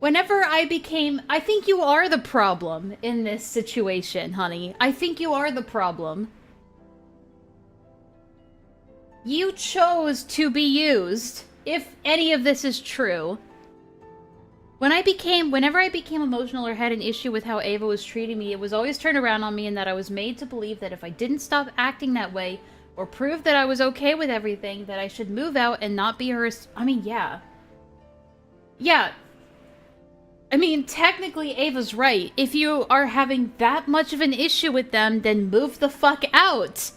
I think you are the problem in this situation, honey. I think you are the problem. You chose to be used, if any of this is true. Whenever I became emotional or had an issue with how Ava was treating me, it was always turned around on me, and that I was made to believe that if I didn't stop acting that way, or prove that I was okay with everything, that I should move out and not be her... I mean, yeah. Yeah. I mean, technically, Ava's right. If you are having that much of an issue with them, then move the fuck out!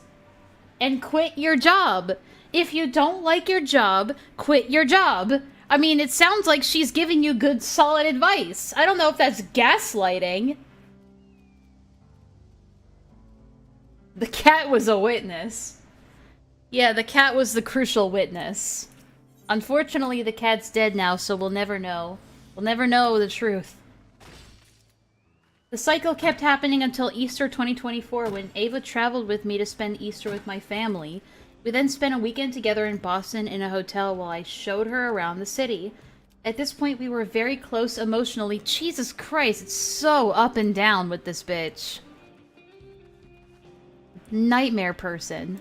And quit your job. If you don't like your job, quit your job. I mean, it sounds like she's giving you good, solid advice. I don't know if that's gaslighting. The cat was a witness. Yeah, the cat was the crucial witness. Unfortunately, the cat's dead now, so we'll never know. We'll never know the truth. The cycle kept happening until Easter 2024, when Ava traveled with me to spend Easter with my family. We then spent a weekend together in Boston in a hotel while I showed her around the city. At this point, we were very close emotionally. Jesus Christ, it's so up and down with this bitch. Nightmare person.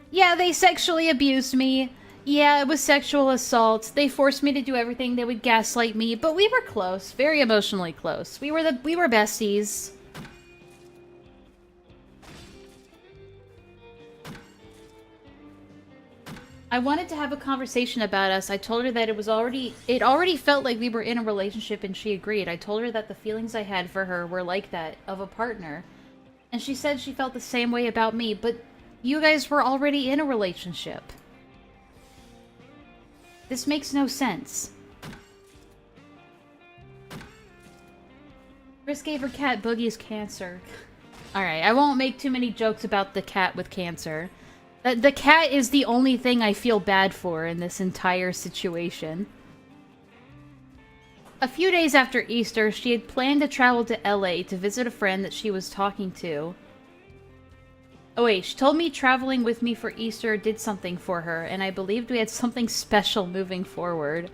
Yeah, they sexually abused me. Yeah, it was sexual assault. They forced me to do everything. They would gaslight me, but we were close. Very emotionally close. We were besties. I wanted to have a conversation about us. I told her that it already felt like we were in a relationship, and she agreed. I told her that the feelings I had for her were like that, of a partner. And she said she felt the same way about me, but you guys were already in a relationship. This makes no sense. Chris gave her cat Boogie's cancer. Alright, I won't make too many jokes about the cat with cancer. The cat is the only thing I feel bad for in this entire situation. A few days after Easter, she had planned to travel to LA to visit a friend that she was talking to. Oh wait, she told me traveling with me for Easter did something for her, and I believed we had something special moving forward.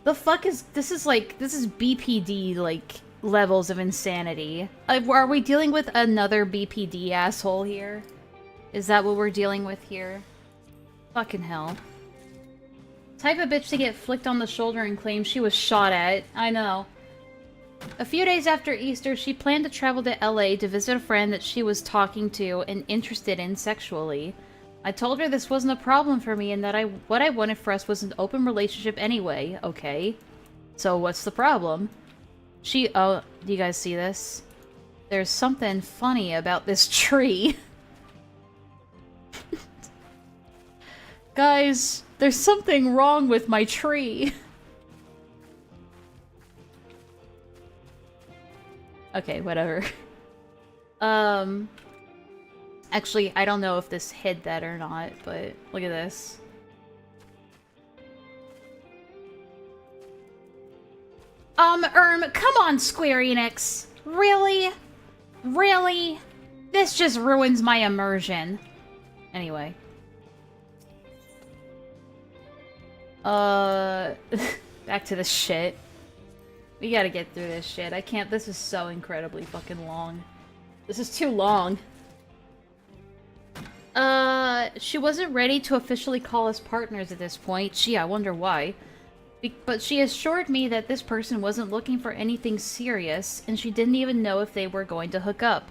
The fuck is... This is BPD, like, levels of insanity. Are we dealing with another BPD asshole here? Is that what we're dealing with here? Fucking hell. Type of bitch to get flicked on the shoulder and claim she was shot at. I know. A few days after Easter, she planned to travel to LA to visit a friend that she was talking to and interested in sexually. I told her this wasn't a problem for me and that what I wanted for us was an open relationship anyway. Okay. So what's the problem? Oh, do you guys see this? There's something funny about this tree. Guys, there's something wrong with my tree. Okay, whatever. Actually, I don't know if this hid that or not, but look at this. Come on, Square Enix. Really? Really? This just ruins my immersion. Anyway. Back to the shit. We gotta get through this shit. I can't- this is so incredibly fucking long. This is too long. She wasn't ready to officially call us partners at this point. Gee, I wonder why. But she assured me that this person wasn't looking for anything serious, and she didn't even know if they were going to hook up.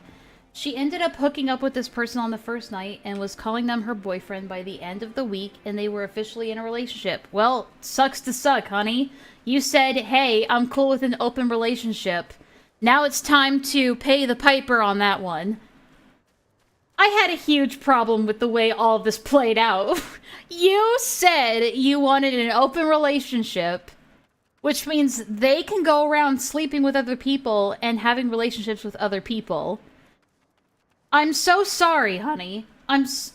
She ended up hooking up with this person on the first night and was calling them her boyfriend by the end of the week, and they were officially in a relationship. Well, sucks to suck, honey. You said, hey, I'm cool with an open relationship. Now it's time to pay the piper on that one. I had a huge problem with the way all of this played out. You said you wanted an open relationship, which means they can go around sleeping with other people and having relationships with other people. I'm so sorry, honey.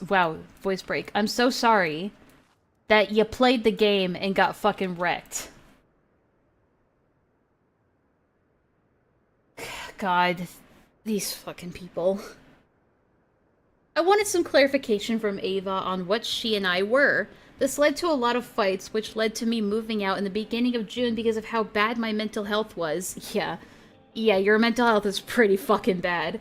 Wow, voice break. I'm so sorry that you played the game and got fucking wrecked. God, these fucking people. I wanted some clarification from Ava on what she and I were. This led to a lot of fights, which led to me moving out in the beginning of June because of how bad my mental health was. Yeah, your mental health is pretty fucking bad.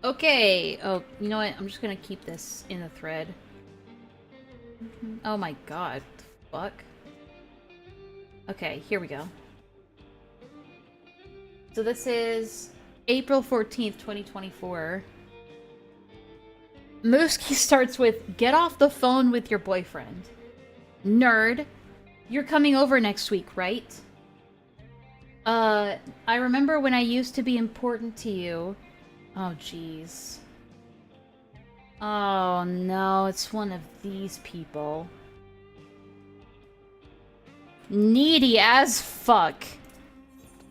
Okay. Oh, you know what? I'm just gonna keep this in the thread. Oh my god. Fuck. Okay, here we go. So this is April 14th, 2024. Mooski starts with, get off the phone with your boyfriend. Nerd. You're coming over next week, right? I remember when I used to be important to you. Oh, jeez. Oh, no, it's one of these people. Needy as fuck.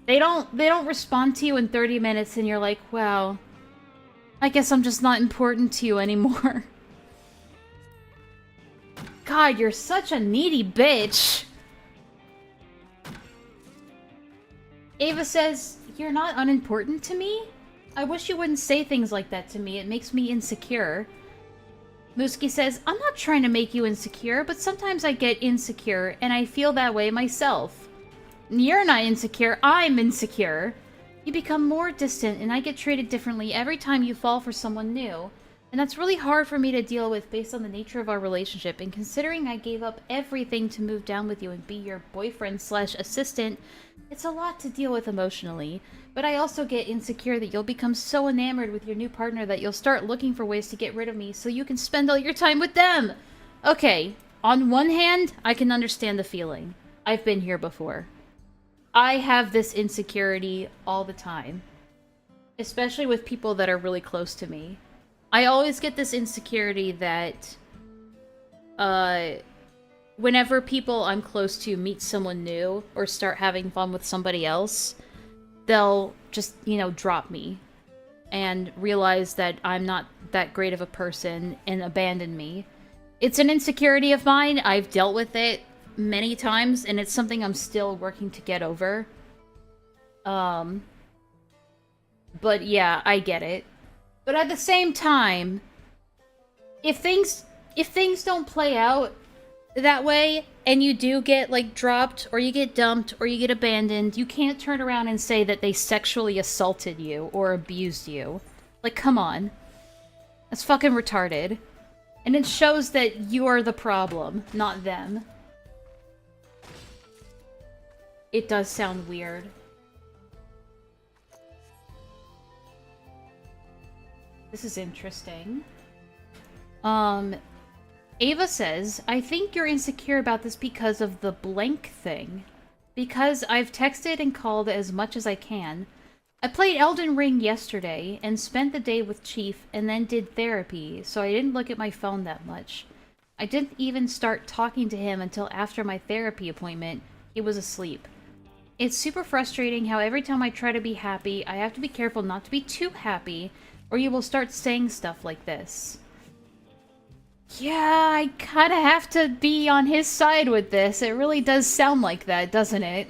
They don't respond to you in 30 minutes and you're like, wow, I guess I'm just not important to you anymore. God, you're such a needy bitch. Ava says, you're not unimportant to me? I wish you wouldn't say things like that to me. It makes me insecure. Mooski says, I'm not trying to make you insecure, but sometimes I get insecure, and I feel that way myself. You're not insecure, I'm insecure. You become more distant, and I get treated differently every time you fall for someone new. And that's really hard for me to deal with based on the nature of our relationship, and considering I gave up everything to move down with you and be your boyfriend/assistant, it's a lot to deal with emotionally. But I also get insecure that you'll become so enamored with your new partner that you'll start looking for ways to get rid of me so you can spend all your time with them. Okay, on one hand, I can understand the feeling. I've been here before. I have this insecurity all the time. Especially with people that are really close to me. I always get this insecurity that whenever people I'm close to meet someone new or start having fun with somebody else, they'll just, you know, drop me and realize that I'm not that great of a person and abandon me. It's an insecurity of mine. I've dealt with it many times and it's something I'm still working to get over. But yeah, I get it. But at the same time, if things don't play out that way, and you do get, like, dropped, or you get dumped, or you get abandoned, you can't turn around and say that they sexually assaulted you, or abused you. Like, come on. That's fucking retarded. And it shows that you're the problem, not them. It does sound weird. This is interesting. Ava says, I think you're insecure about this because of the blank thing. Because I've texted and called as much as I can. I played Elden Ring yesterday and spent the day with Chief and then did therapy, so I didn't look at my phone that much. I didn't even start talking to him until after my therapy appointment. He was asleep. It's super frustrating how every time I try to be happy, I have to be careful not to be too happy, or you will start saying stuff like this. Yeah, I kinda have to be on his side with this. It really does sound like that, doesn't it?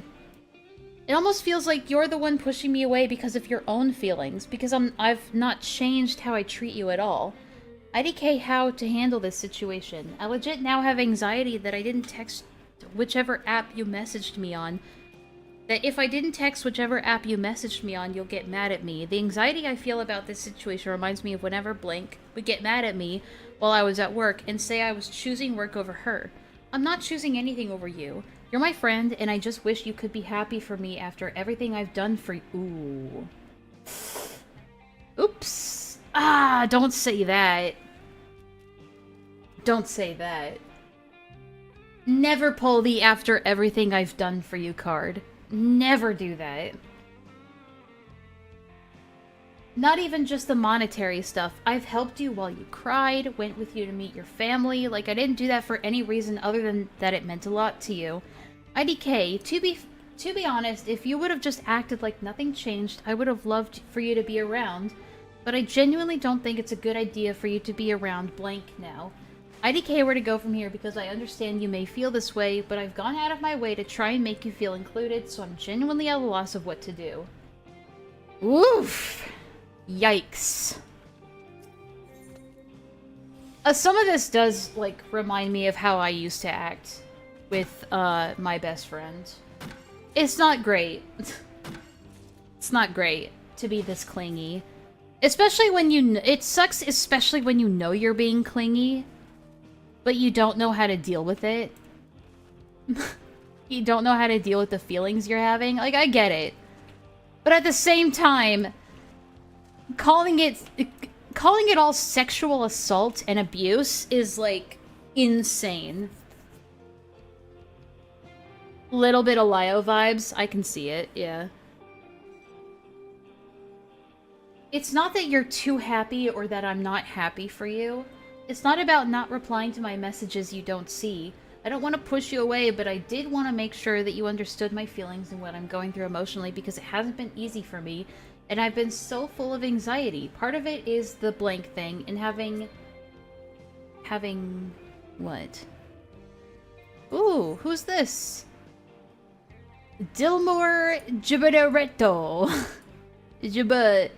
It almost feels like you're the one pushing me away because of your own feelings, because I've not changed how I treat you at all. IDK how to handle this situation. I legit now have anxiety that I didn't text whichever app you messaged me on. That if I didn't text whichever app you messaged me on, you'll get mad at me. The anxiety I feel about this situation reminds me of whenever Blank would get mad at me while I was at work and say I was choosing work over her. I'm not choosing anything over you. You're my friend, and I just wish you could be happy for me after everything I've done for you. Ooh. Oops. Ah, don't say that. Don't say that. Never pull the after everything I've done for you card. Never do that. Not even just the monetary stuff. I've helped you while you cried, went with you to meet your family. Like, I didn't do that for any reason other than that it meant a lot to you. IDK, to be honest, if you would have just acted like nothing changed, I would have loved for you to be around. But I genuinely don't think it's a good idea for you to be around Blank now. IDK where to go from here because I understand you may feel this way, but I've gone out of my way to try and make you feel included, so I'm genuinely at a loss of what to do. Oof! Yikes. Some of this does, like, remind me of how I used to act with, my best friend. It's not great. It's not great to be this clingy. Especially when it sucks, especially when you know you're being clingy, but you don't know how to deal with it. You don't know how to deal with the feelings you're having. Like, I get it. But at the same time, calling it all sexual assault and abuse is, like, insane. Little bit of Lio vibes. I can see it, yeah. It's not that you're too happy or that I'm not happy for you. It's not about not replying to my messages you don't see. I don't want to push you away, but I did want to make sure that you understood my feelings and what I'm going through emotionally because it hasn't been easy for me. And I've been so full of anxiety. Part of it is the Blank thing and having what? Ooh, who's this? Dilmore Jibareto. Jiberi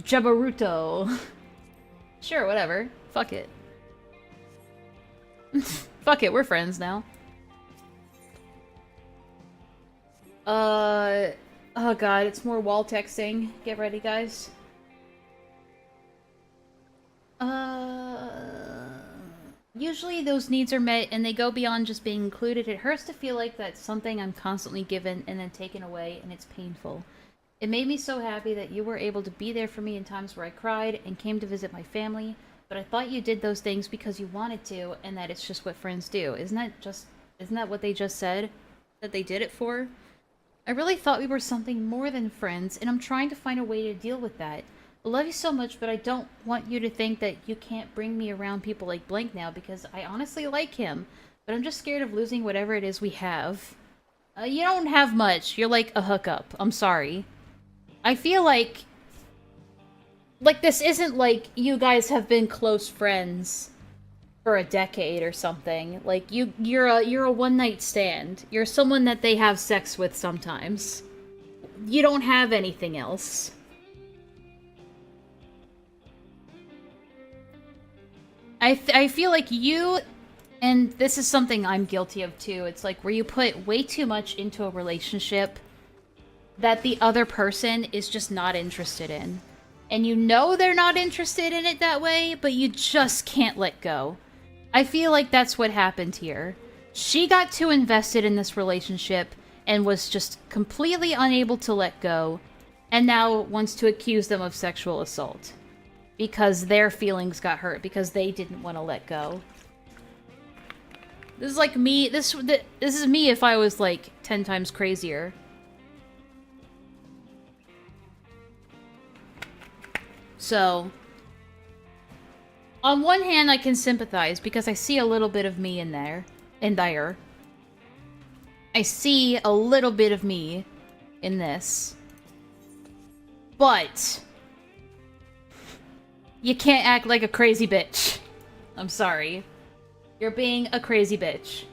Jabaruto. Sure, whatever. Fuck it. Fuck it, we're friends now. Oh god, it's more wall texting. Get ready, guys. Usually those needs are met and they go beyond just being included. It hurts to feel like that's something I'm constantly given and then taken away, and it's painful. It made me so happy that you were able to be there for me in times where I cried and came to visit my family, but I thought you did those things because you wanted to, and that it's just what friends do. Isn't that what they just said? That they did it for? I really thought we were something more than friends, and I'm trying to find a way to deal with that. I love you so much, but I don't want you to think that you can't bring me around people like Blank now, because I honestly like him, but I'm just scared of losing whatever it is we have. You don't have much. You're like a hookup. I'm sorry. I feel like this isn't like you guys have been close friends for a decade or something. Like, you're a one-night stand. You're someone that they have sex with sometimes. You don't have anything else. I feel like you, and this is something I'm guilty of too, it's like where you put way too much into a relationship that the other person is just not interested in. and you know they're not interested in it that way, but you just can't let go. I feel like that's what happened here. She got too invested in this relationship and was just completely unable to let go, and now wants to accuse them of sexual assault. Because their feelings got hurt, because they didn't want to let go. This is like me, this is me if I was like 10 times crazier. So, on one hand I can sympathize because I see a little bit of me in there. I see a little bit of me in this. But you can't act like a crazy bitch. I'm sorry. You're being a crazy bitch.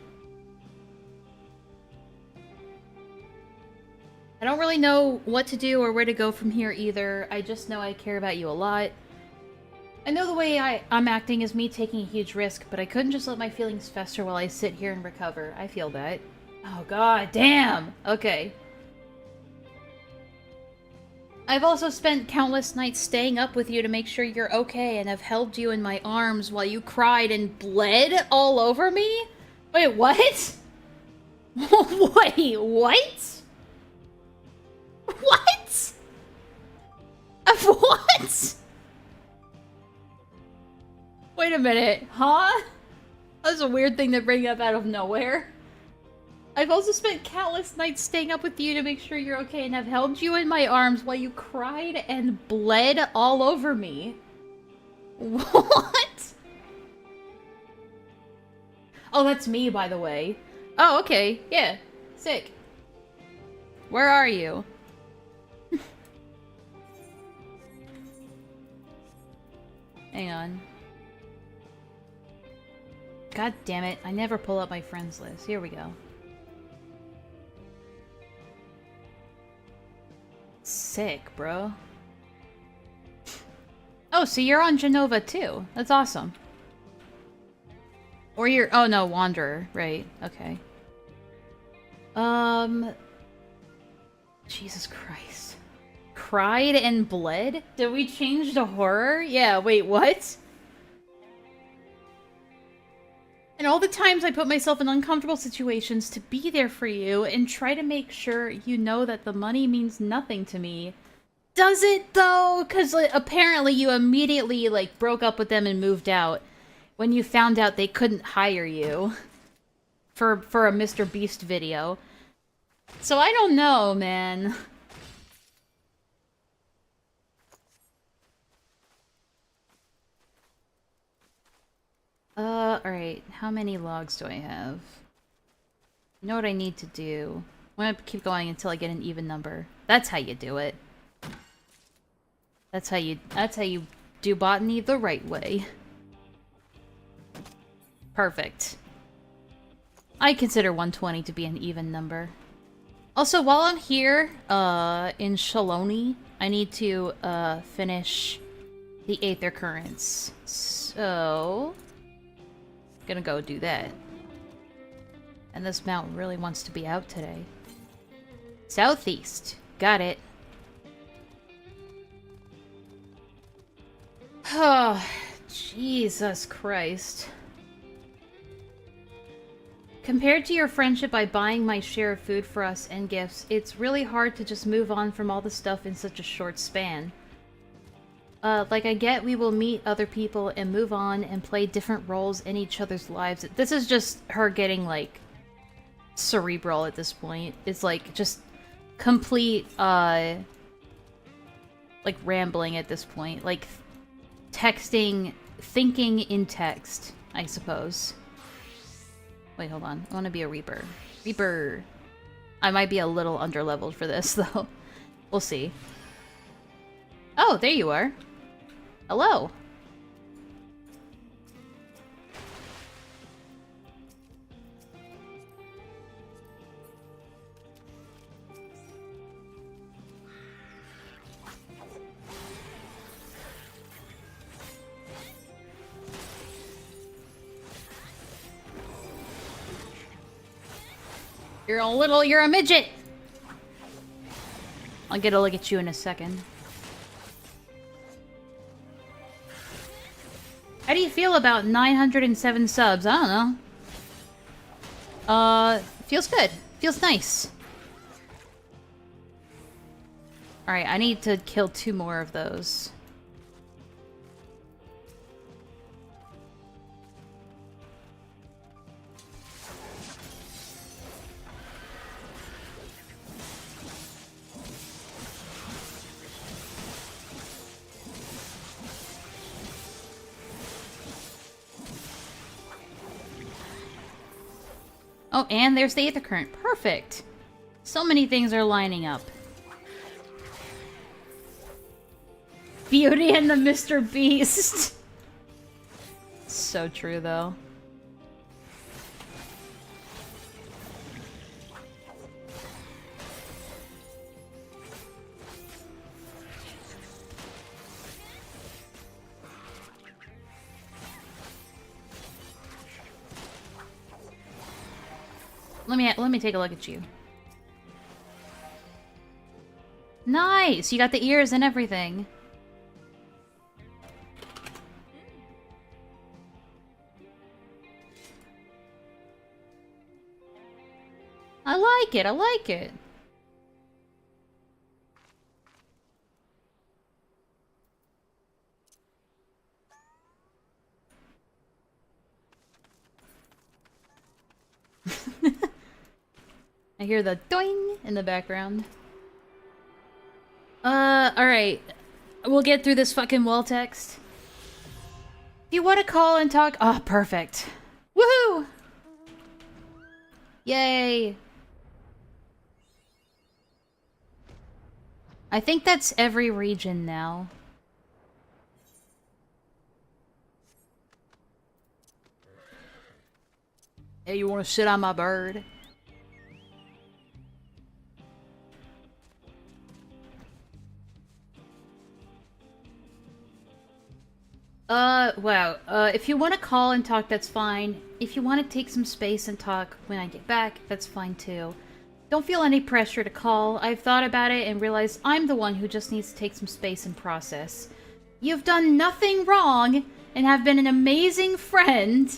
I don't really know what to do or where to go from here either. I just know I care about you a lot. I know the way I'm acting is me taking a huge risk, but I couldn't just let my feelings fester while I sit here and recover. I feel that. Oh god damn! Okay. I've also spent countless nights staying up with you to make sure you're okay, and have held you in my arms while you cried and bled all over me? Wait, what? Wait, what? What? What? Wait a minute, huh? That's a weird thing to bring up out of nowhere. I've also spent countless nights staying up with you to make sure you're okay, and have held you in my arms while you cried and bled all over me. What? Oh, that's me, by the way. Oh, okay. Yeah. Sick. Where are you? Hang on. God damn it. I never pull up my friends list. Here we go. Sick, bro. Oh, so you're on Genova too. That's awesome. Or you're... Oh, no, Wanderer. Right. Okay. Jesus Christ. Cried and bled? Did we change to horror? Yeah, wait, what? And all the times I put myself in uncomfortable situations to be there for you and try to make sure you know that the money means nothing to me. Does it, though? Because like, apparently you immediately, like, broke up with them and moved out when you found out they couldn't hire you for a Mr. Beast video. So I don't know, man. Alright. How many logs do I have? You know what I need to do? I'm gonna keep going until I get an even number. That's how you do it. That's how you do botany the right way. Perfect. I consider 120 to be an even number. Also, while I'm here, in Shaloni, I need to, finish the Aether Currents. So... gonna go do that. And this mountain really wants to be out today. Southeast. Got it. Oh, Jesus Christ. Compared to your friendship by buying my share of food for us and gifts, it's really hard to just move on from all the stuff in such a short span. Like I get we will meet other people and move on and play different roles in each other's lives. This is just her getting, like, cerebral at this point. It's, like, just complete, like, rambling at this point. Like, texting, thinking in text, I suppose. Wait, hold on. I want to be a Reaper. Reaper! I might be a little underleveled for this, though. We'll see. Oh, there you are. Hello. You're a midget! I'll get a look at you in a second. do you feel about 907 subs? I don't know. Feels good. Feels nice. Alright, I need to kill 2 more of those. Oh, and there's the Aether Current. Perfect! So many things are lining up. Beauty and the Mr. Beast. So true, though. Let me take a look at you. Nice! You got the ears and everything. I like it, I like it. I hear the doing in the background. Alright. We'll get through this fucking wall text. If you want to call and talk... Oh, perfect. Woohoo! Yay! I think that's every region now. Hey, you want to sit on my bird? Wow. If you want to call and talk, that's fine. If you want to take some space and talk when I get back, that's fine too. Don't feel any pressure to call. I've thought about it and realized I'm the one who just needs to take some space and process. You've done nothing wrong and have been an amazing friend.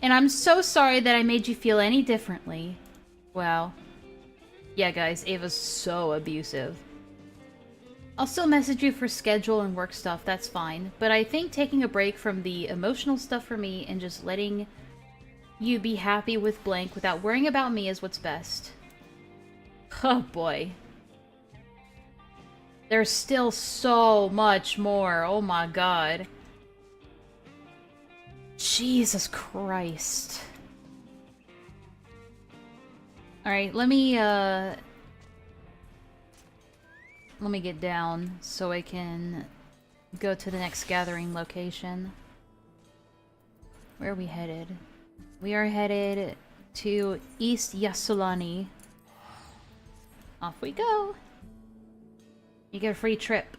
And I'm so sorry that I made you feel any differently. Wow. Yeah, guys, Ava's so abusive. I'll still message you for schedule and work stuff, that's fine. But I think taking a break from the emotional stuff for me and just letting you be happy with blank without worrying about me is what's best. Oh boy. There's still so much more, oh my god. Jesus Christ. Alright, let me get down so I can go to the next gathering location. Where are we headed? We are headed to East Yassolani. Off we go. You get a free trip.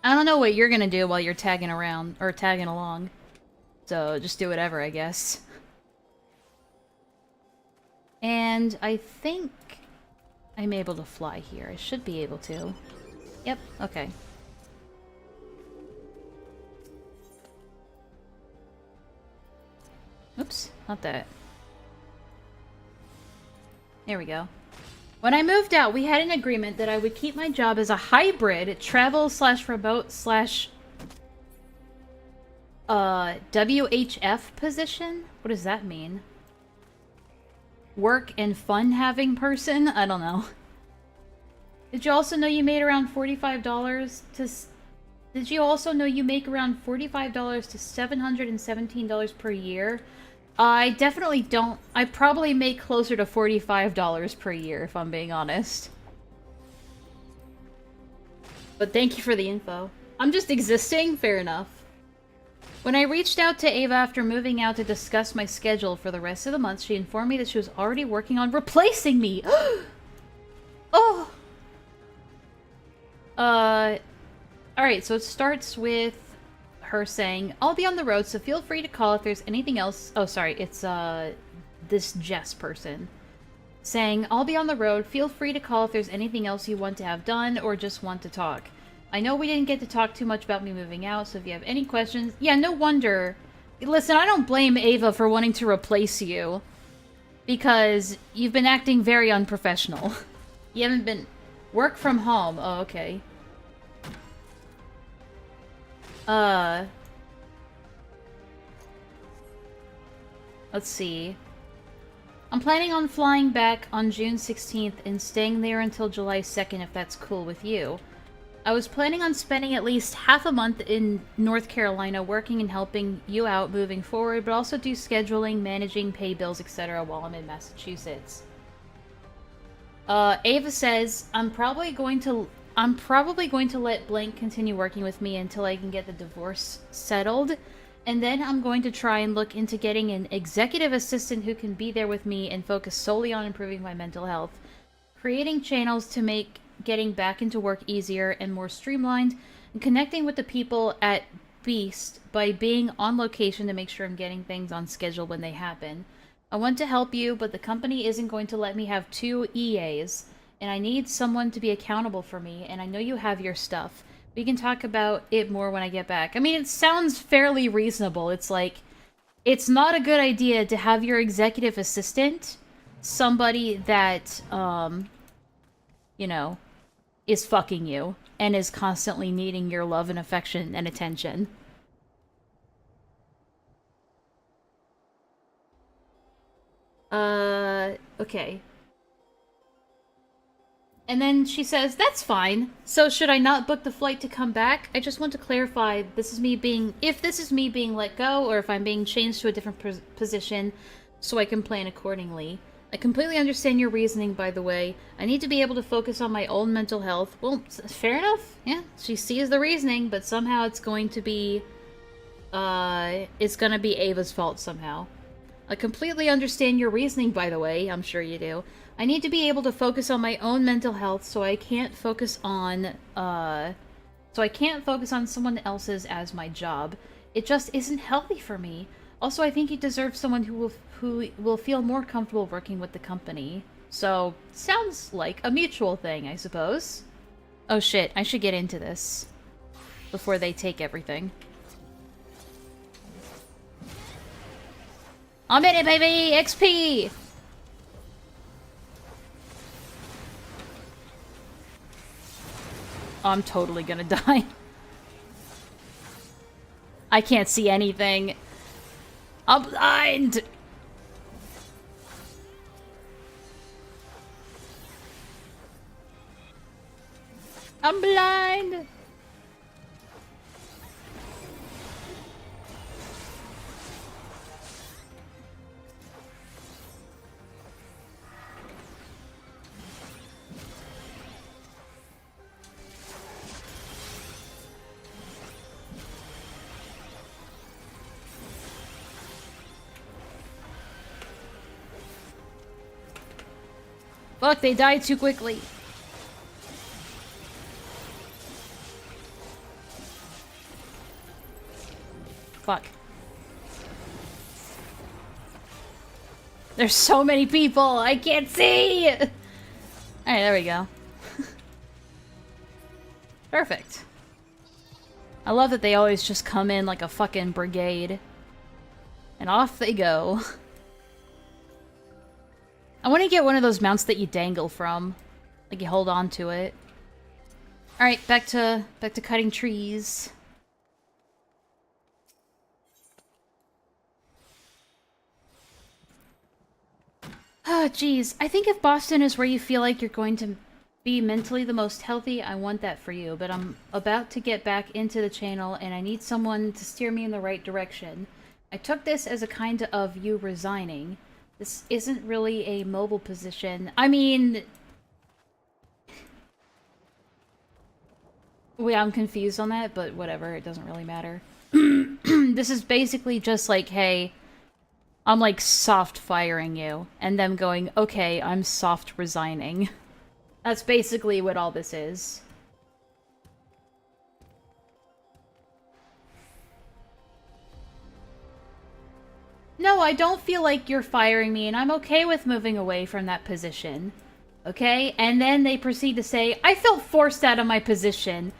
I don't know what you're gonna do while you're tagging around, or tagging along. So just do whatever, I guess. And I think I'm able to fly here. I should be able to. Yep, okay. Oops, not that. There we go. When I moved out, we had an agreement that I would keep my job as a hybrid travel/remote/ WHF position? What does that mean? Work and fun having person? I don't know. Did you also know you made around $45 to... Did you also know you make around $45 to $717 per year? I definitely don't. I probably make closer to $45 per year, if I'm being honest. But thank you for the info. I'm just existing? Fair enough. When I reached out to Ava after moving out to discuss my schedule for the rest of the month, she informed me that she was already working on replacing me! Oh! Alright, so it starts with her saying, I'll be on the road, so feel free to call if there's anything else. Oh, sorry, it's, this Jess person. Saying, I'll be on the road, feel free to call if there's anything else you want to have done or just want to talk. I know we didn't get to talk too much about me moving out, so if you have any questions... Yeah, no wonder. Listen, I don't blame Ava for wanting to replace you. Because you've been acting very unprofessional. You haven't been... Work from home. Oh, okay. Let's see. I'm planning on flying back on June 16th and staying there until July 2nd if that's cool with you. I was planning on spending at least half a month in North Carolina working and helping you out moving forward, but also do scheduling, managing, pay bills, etc. while I'm in Massachusetts. Ava says, I'm probably going to let Blank continue working with me until I can get the divorce settled. And then I'm going to try and look into getting an executive assistant who can be there with me and focus solely on improving my mental health. Creating channels to make getting back into work easier and more streamlined. And connecting with the people at Beast by being on location to make sure I'm getting things on schedule when they happen. I want to help you, but the company isn't going to let me have 2 EAs. And I need someone to be accountable for me, and I know you have your stuff. We can talk about it more when I get back. I mean, it sounds fairly reasonable. It's like, it's not a good idea to have your executive assistant somebody that, you know, is fucking you and is constantly needing your love and affection and attention. Okay. And then she says, that's fine. So should I not book the flight to come back? I just want to clarify, if this is me being let go, or if I'm being changed to a different position, so I can plan accordingly. I completely understand your reasoning, by the way. I need to be able to focus on my own mental health. Well, fair enough. Yeah, she sees the reasoning, but somehow it's going to be, Ava's fault somehow. I completely understand your reasoning, by the way. I'm sure you do. I need to be able to focus on my own mental health, so I can't focus on someone else's as my job. It just isn't healthy for me. Also, I think you deserve someone who will feel more comfortable working with the company. So, sounds like a mutual thing, I suppose. Oh shit, I should get into this before they take everything. I'm in it, baby! XP! I'm totally gonna die. I can't see anything. I'm blind! I'm blind! Fuck, they died too quickly. Fuck. There's so many people, I can't see! Alright, there we go. Perfect. I love that they always just come in like a fucking brigade. And off they go. I want to get one of those mounts that you dangle from. Like you hold on to it. Alright, back to cutting trees. Oh, jeez. I think if Boston is where you feel like you're going to be mentally the most healthy, I want that for you. But I'm about to get back into the channel, and I need someone to steer me in the right direction. I took this as a kind of you resigning. This isn't really a mobile position. I mean... Wait, I'm confused on that, but whatever. It doesn't really matter. This is basically just like, hey... I'm like soft firing you, and them going, okay, I'm soft resigning. That's basically what all this is. No, I don't feel like you're firing me, and I'm okay with moving away from that position. Okay? And then they proceed to say, I felt forced out of my position.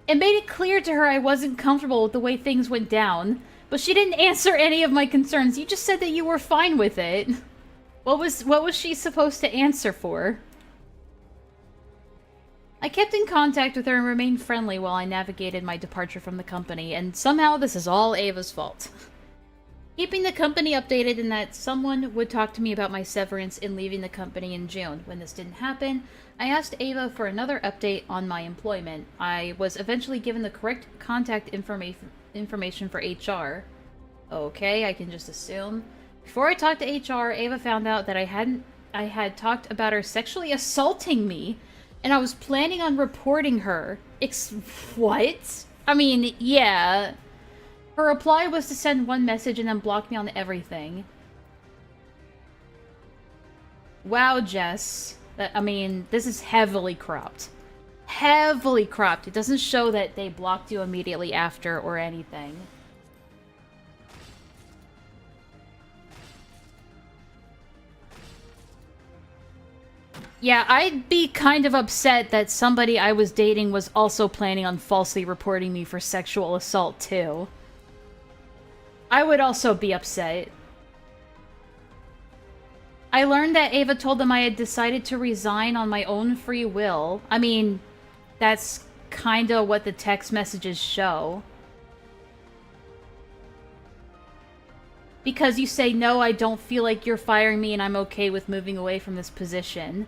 and made it clear to her I wasn't comfortable with the way things went down. But she didn't answer any of my concerns. You just said that you were fine with it. What was she supposed to answer for? I kept in contact with her and remained friendly while I navigated my departure from the company, and somehow this is all Ava's fault. Keeping the company updated in that someone would talk to me about my severance in leaving the company in June. When this didn't happen, I asked Ava for another update on my employment. I was eventually given the correct contact information for HR. Okay, I can just assume. Before I talked to HR, Ava found out that I had talked about her sexually assaulting me, and I was planning on reporting her. What? I mean, yeah. Her reply was to send one message and then block me on everything. Wow, Jess. I mean, this is heavily cropped. Heavily cropped. It doesn't show that they blocked you immediately after or anything. Yeah, I'd be kind of upset that somebody I was dating was also planning on falsely reporting me for sexual assault, too. I would also be upset. I learned that Ava told them I had decided to resign on my own free will. I mean, that's kinda what the text messages show. Because you say, no, I don't feel like you're firing me and I'm okay with moving away from this position.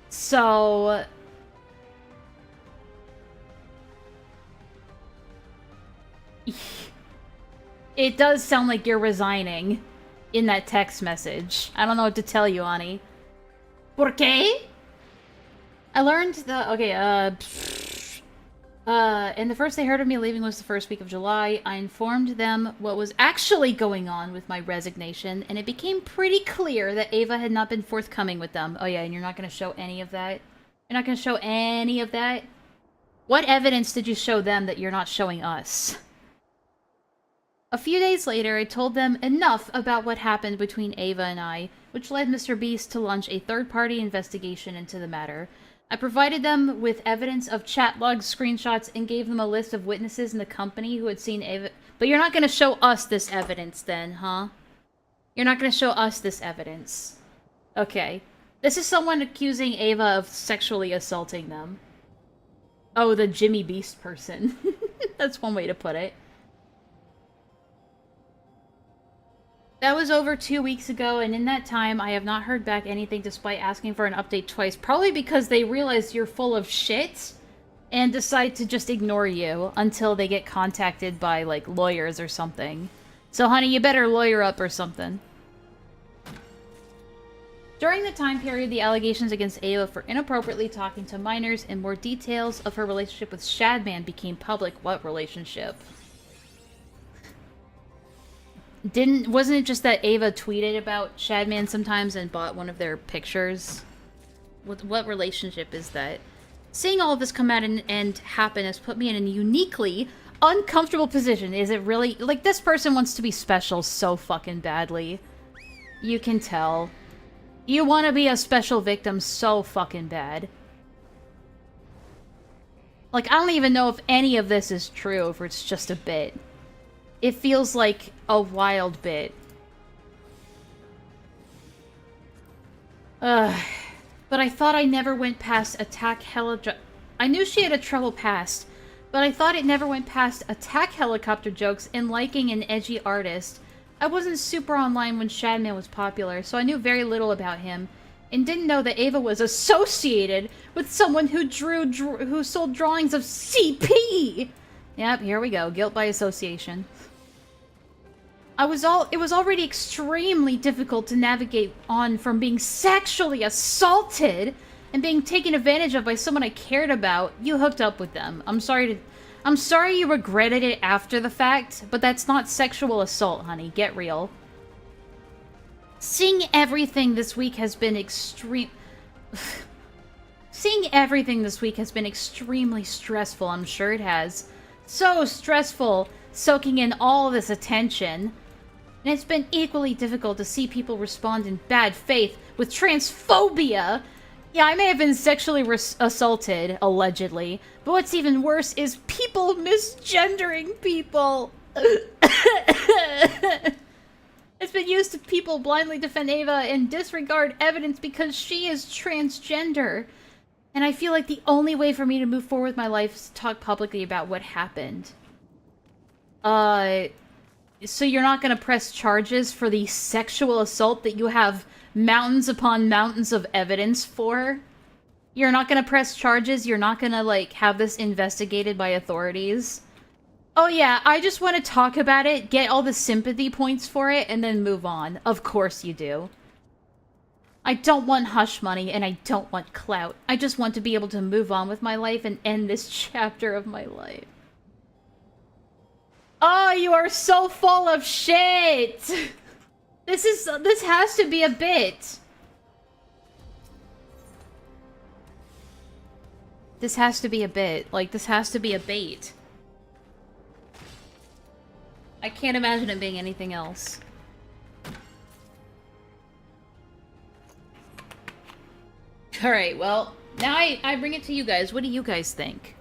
So... It does sound like you're resigning in that text message. I don't know what to tell you, Ani. ¿Por qué? I learned the... Okay, and the first they heard of me leaving was the first week of July. I informed them what was actually going on with my resignation, and it became pretty clear that Ava had not been forthcoming with them. Oh yeah, and you're not going to show any of that? You're not going to show any of that? What evidence did you show them that you're not showing us? A few days later, I told them enough about what happened between Ava and I, which led Mr. Beast to launch a third-party investigation into the matter. I provided them with evidence of chat logs, screenshots, and gave them a list of witnesses in the company who had seen Ava. But you're not going to show us this evidence then, huh? You're not going to show us this evidence. Okay. This is someone accusing Ava of sexually assaulting them. Oh, the Jimmy Beast person. That's one way to put it. That was over 2 weeks ago, and in that time, I have not heard back anything despite asking for an update twice. Probably because they realize you're full of shit and decide to just ignore you until they get contacted by, like, lawyers or something. So, honey, you better lawyer up or something. During the time period, the allegations against Ava for inappropriately talking to minors and more details of her relationship with Shadman became public. What relationship? Wasn't it just that Ava tweeted about Shadman sometimes and bought one of their pictures? What relationship is that? Seeing all of this come out and happen has put me in a uniquely uncomfortable position. Is it really... Like, this person wants to be special so fucking badly. You can tell. You want to be a special victim so fucking bad. Like, I don't even know if any of this is true, if it's just a bit. It feels like a wild bit. But I thought I never went past I knew she had a troubled past, but I thought it never went past attack helicopter jokes and liking an edgy artist. I wasn't super online when Shadman was popular, so I knew very little about him, and didn't know that Ava was associated with someone who who sold drawings of CP! Yep, here we go. Guilt by association. It was already extremely difficult to navigate on from being sexually assaulted and being taken advantage of by someone I cared about. You hooked up with them. I'm sorry you regretted it after the fact, but that's not sexual assault, honey. Get real. Seeing everything this week has been extremely stressful. I'm sure it has. So stressful, soaking in all this attention. And it's been equally difficult to see people respond in bad faith with transphobia Yeah, I may have been sexually assaulted, allegedly, but what's even worse is people misgendering people. It's been used to people blindly defend Ava and disregard evidence because she is transgender. And I feel like the only way for me to move forward with my life is to talk publicly about what happened. So you're not gonna press charges for the sexual assault that you have mountains upon mountains of evidence for? You're not gonna press charges? You're not gonna, like, have this investigated by authorities? Oh yeah, I just want to talk about it, get all the sympathy points for it, and then move on. Of course you do. I don't want hush money, and I don't want clout. I just want to be able to move on with my life and end this chapter of my life. Oh, you are so full of shit! This has to be a bit. This has to be a bit. Like, this has to be a bait. I can't imagine it being anything else. Alright, well, now I bring it to you guys. What do you guys think?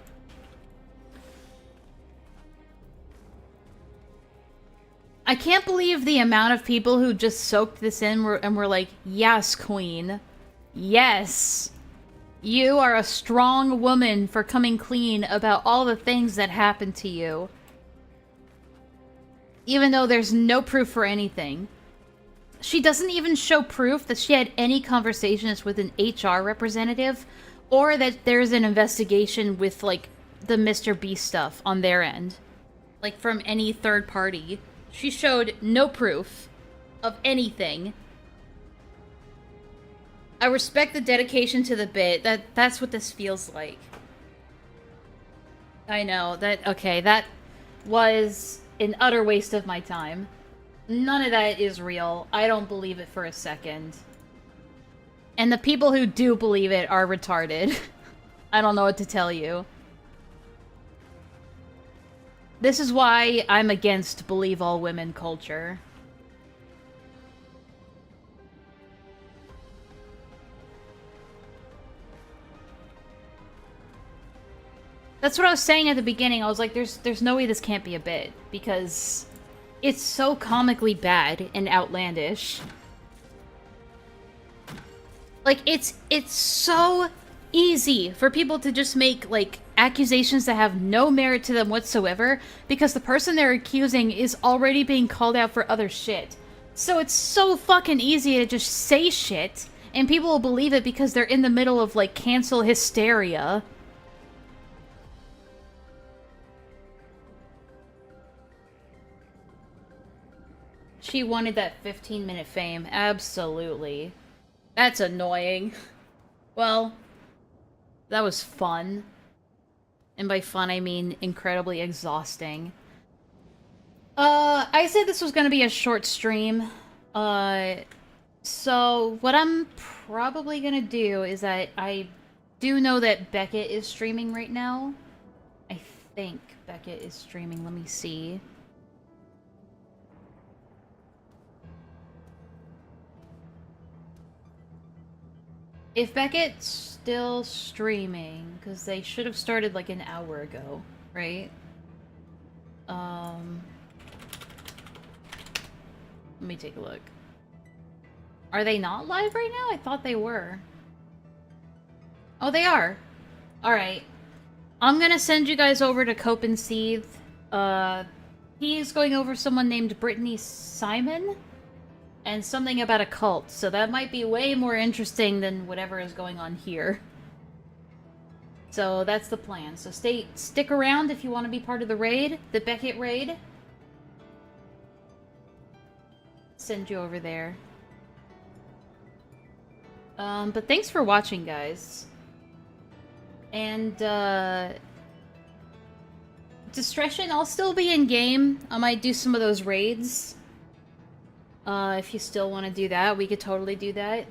I can't believe the amount of people who just soaked this in and were like, yes, queen. Yes. You are a strong woman for coming clean about all the things that happened to you. Even though there's no proof for anything. She doesn't even show proof that she had any conversations with an HR representative, or that there's an investigation with, like, the Mr. Beast stuff on their end. Like, from any third party. She showed no proof of anything. I respect the dedication to the bit. That's what this feels like. I know, that was an utter waste of my time. None of that is real. I don't believe it for a second. And the people who do believe it are retarded. I don't know what to tell you. This is why I'm against believe all women culture. That's what I was saying at the beginning. I was like, there's no way this can't be a bit, because it's so comically bad and outlandish. Like, it's so easy for people to just make, like, accusations that have no merit to them whatsoever, because the person they're accusing is already being called out for other shit. So it's so fucking easy to just say shit, and people will believe it because they're in the middle of, like, cancel hysteria. She wanted that 15-minute fame. Absolutely. That's annoying. Well, that was fun. And by fun, I mean incredibly exhausting. I said this was gonna be a short stream. So what I'm probably gonna do is that I do know that Beckett is streaming right now. I think Beckett is streaming. Let me see. If Beckett's still streaming, because they should have started like an hour ago, right? Let me take a look. Are they not live right now? I thought they were. Oh, they are. Alright. I'm gonna send you guys over to Cope and Seethe. He's going over someone named Brittany Simon. And something about a cult, so that might be way more interesting than whatever is going on here. So that's the plan. So stick around if you want to be part of the raid, the Beckett raid. Send you over there. But thanks for watching, guys. And Discretion, I'll still be in game. I might do some of those raids. If you still want to do that, we could totally do that.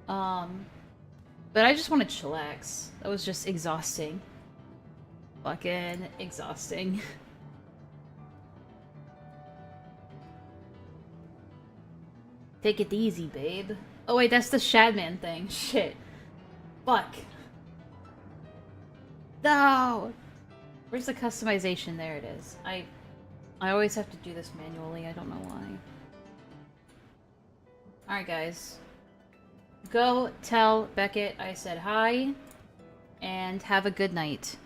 But I just want to chillax. That was just exhausting. Fucking exhausting. Take it easy, babe. Oh wait, that's the Shadman thing. Shit. Fuck. No! Where's the customization? There it is. I always have to do this manually. I don't know why. Alright, guys. Go tell Beckett I said hi, and have a good night.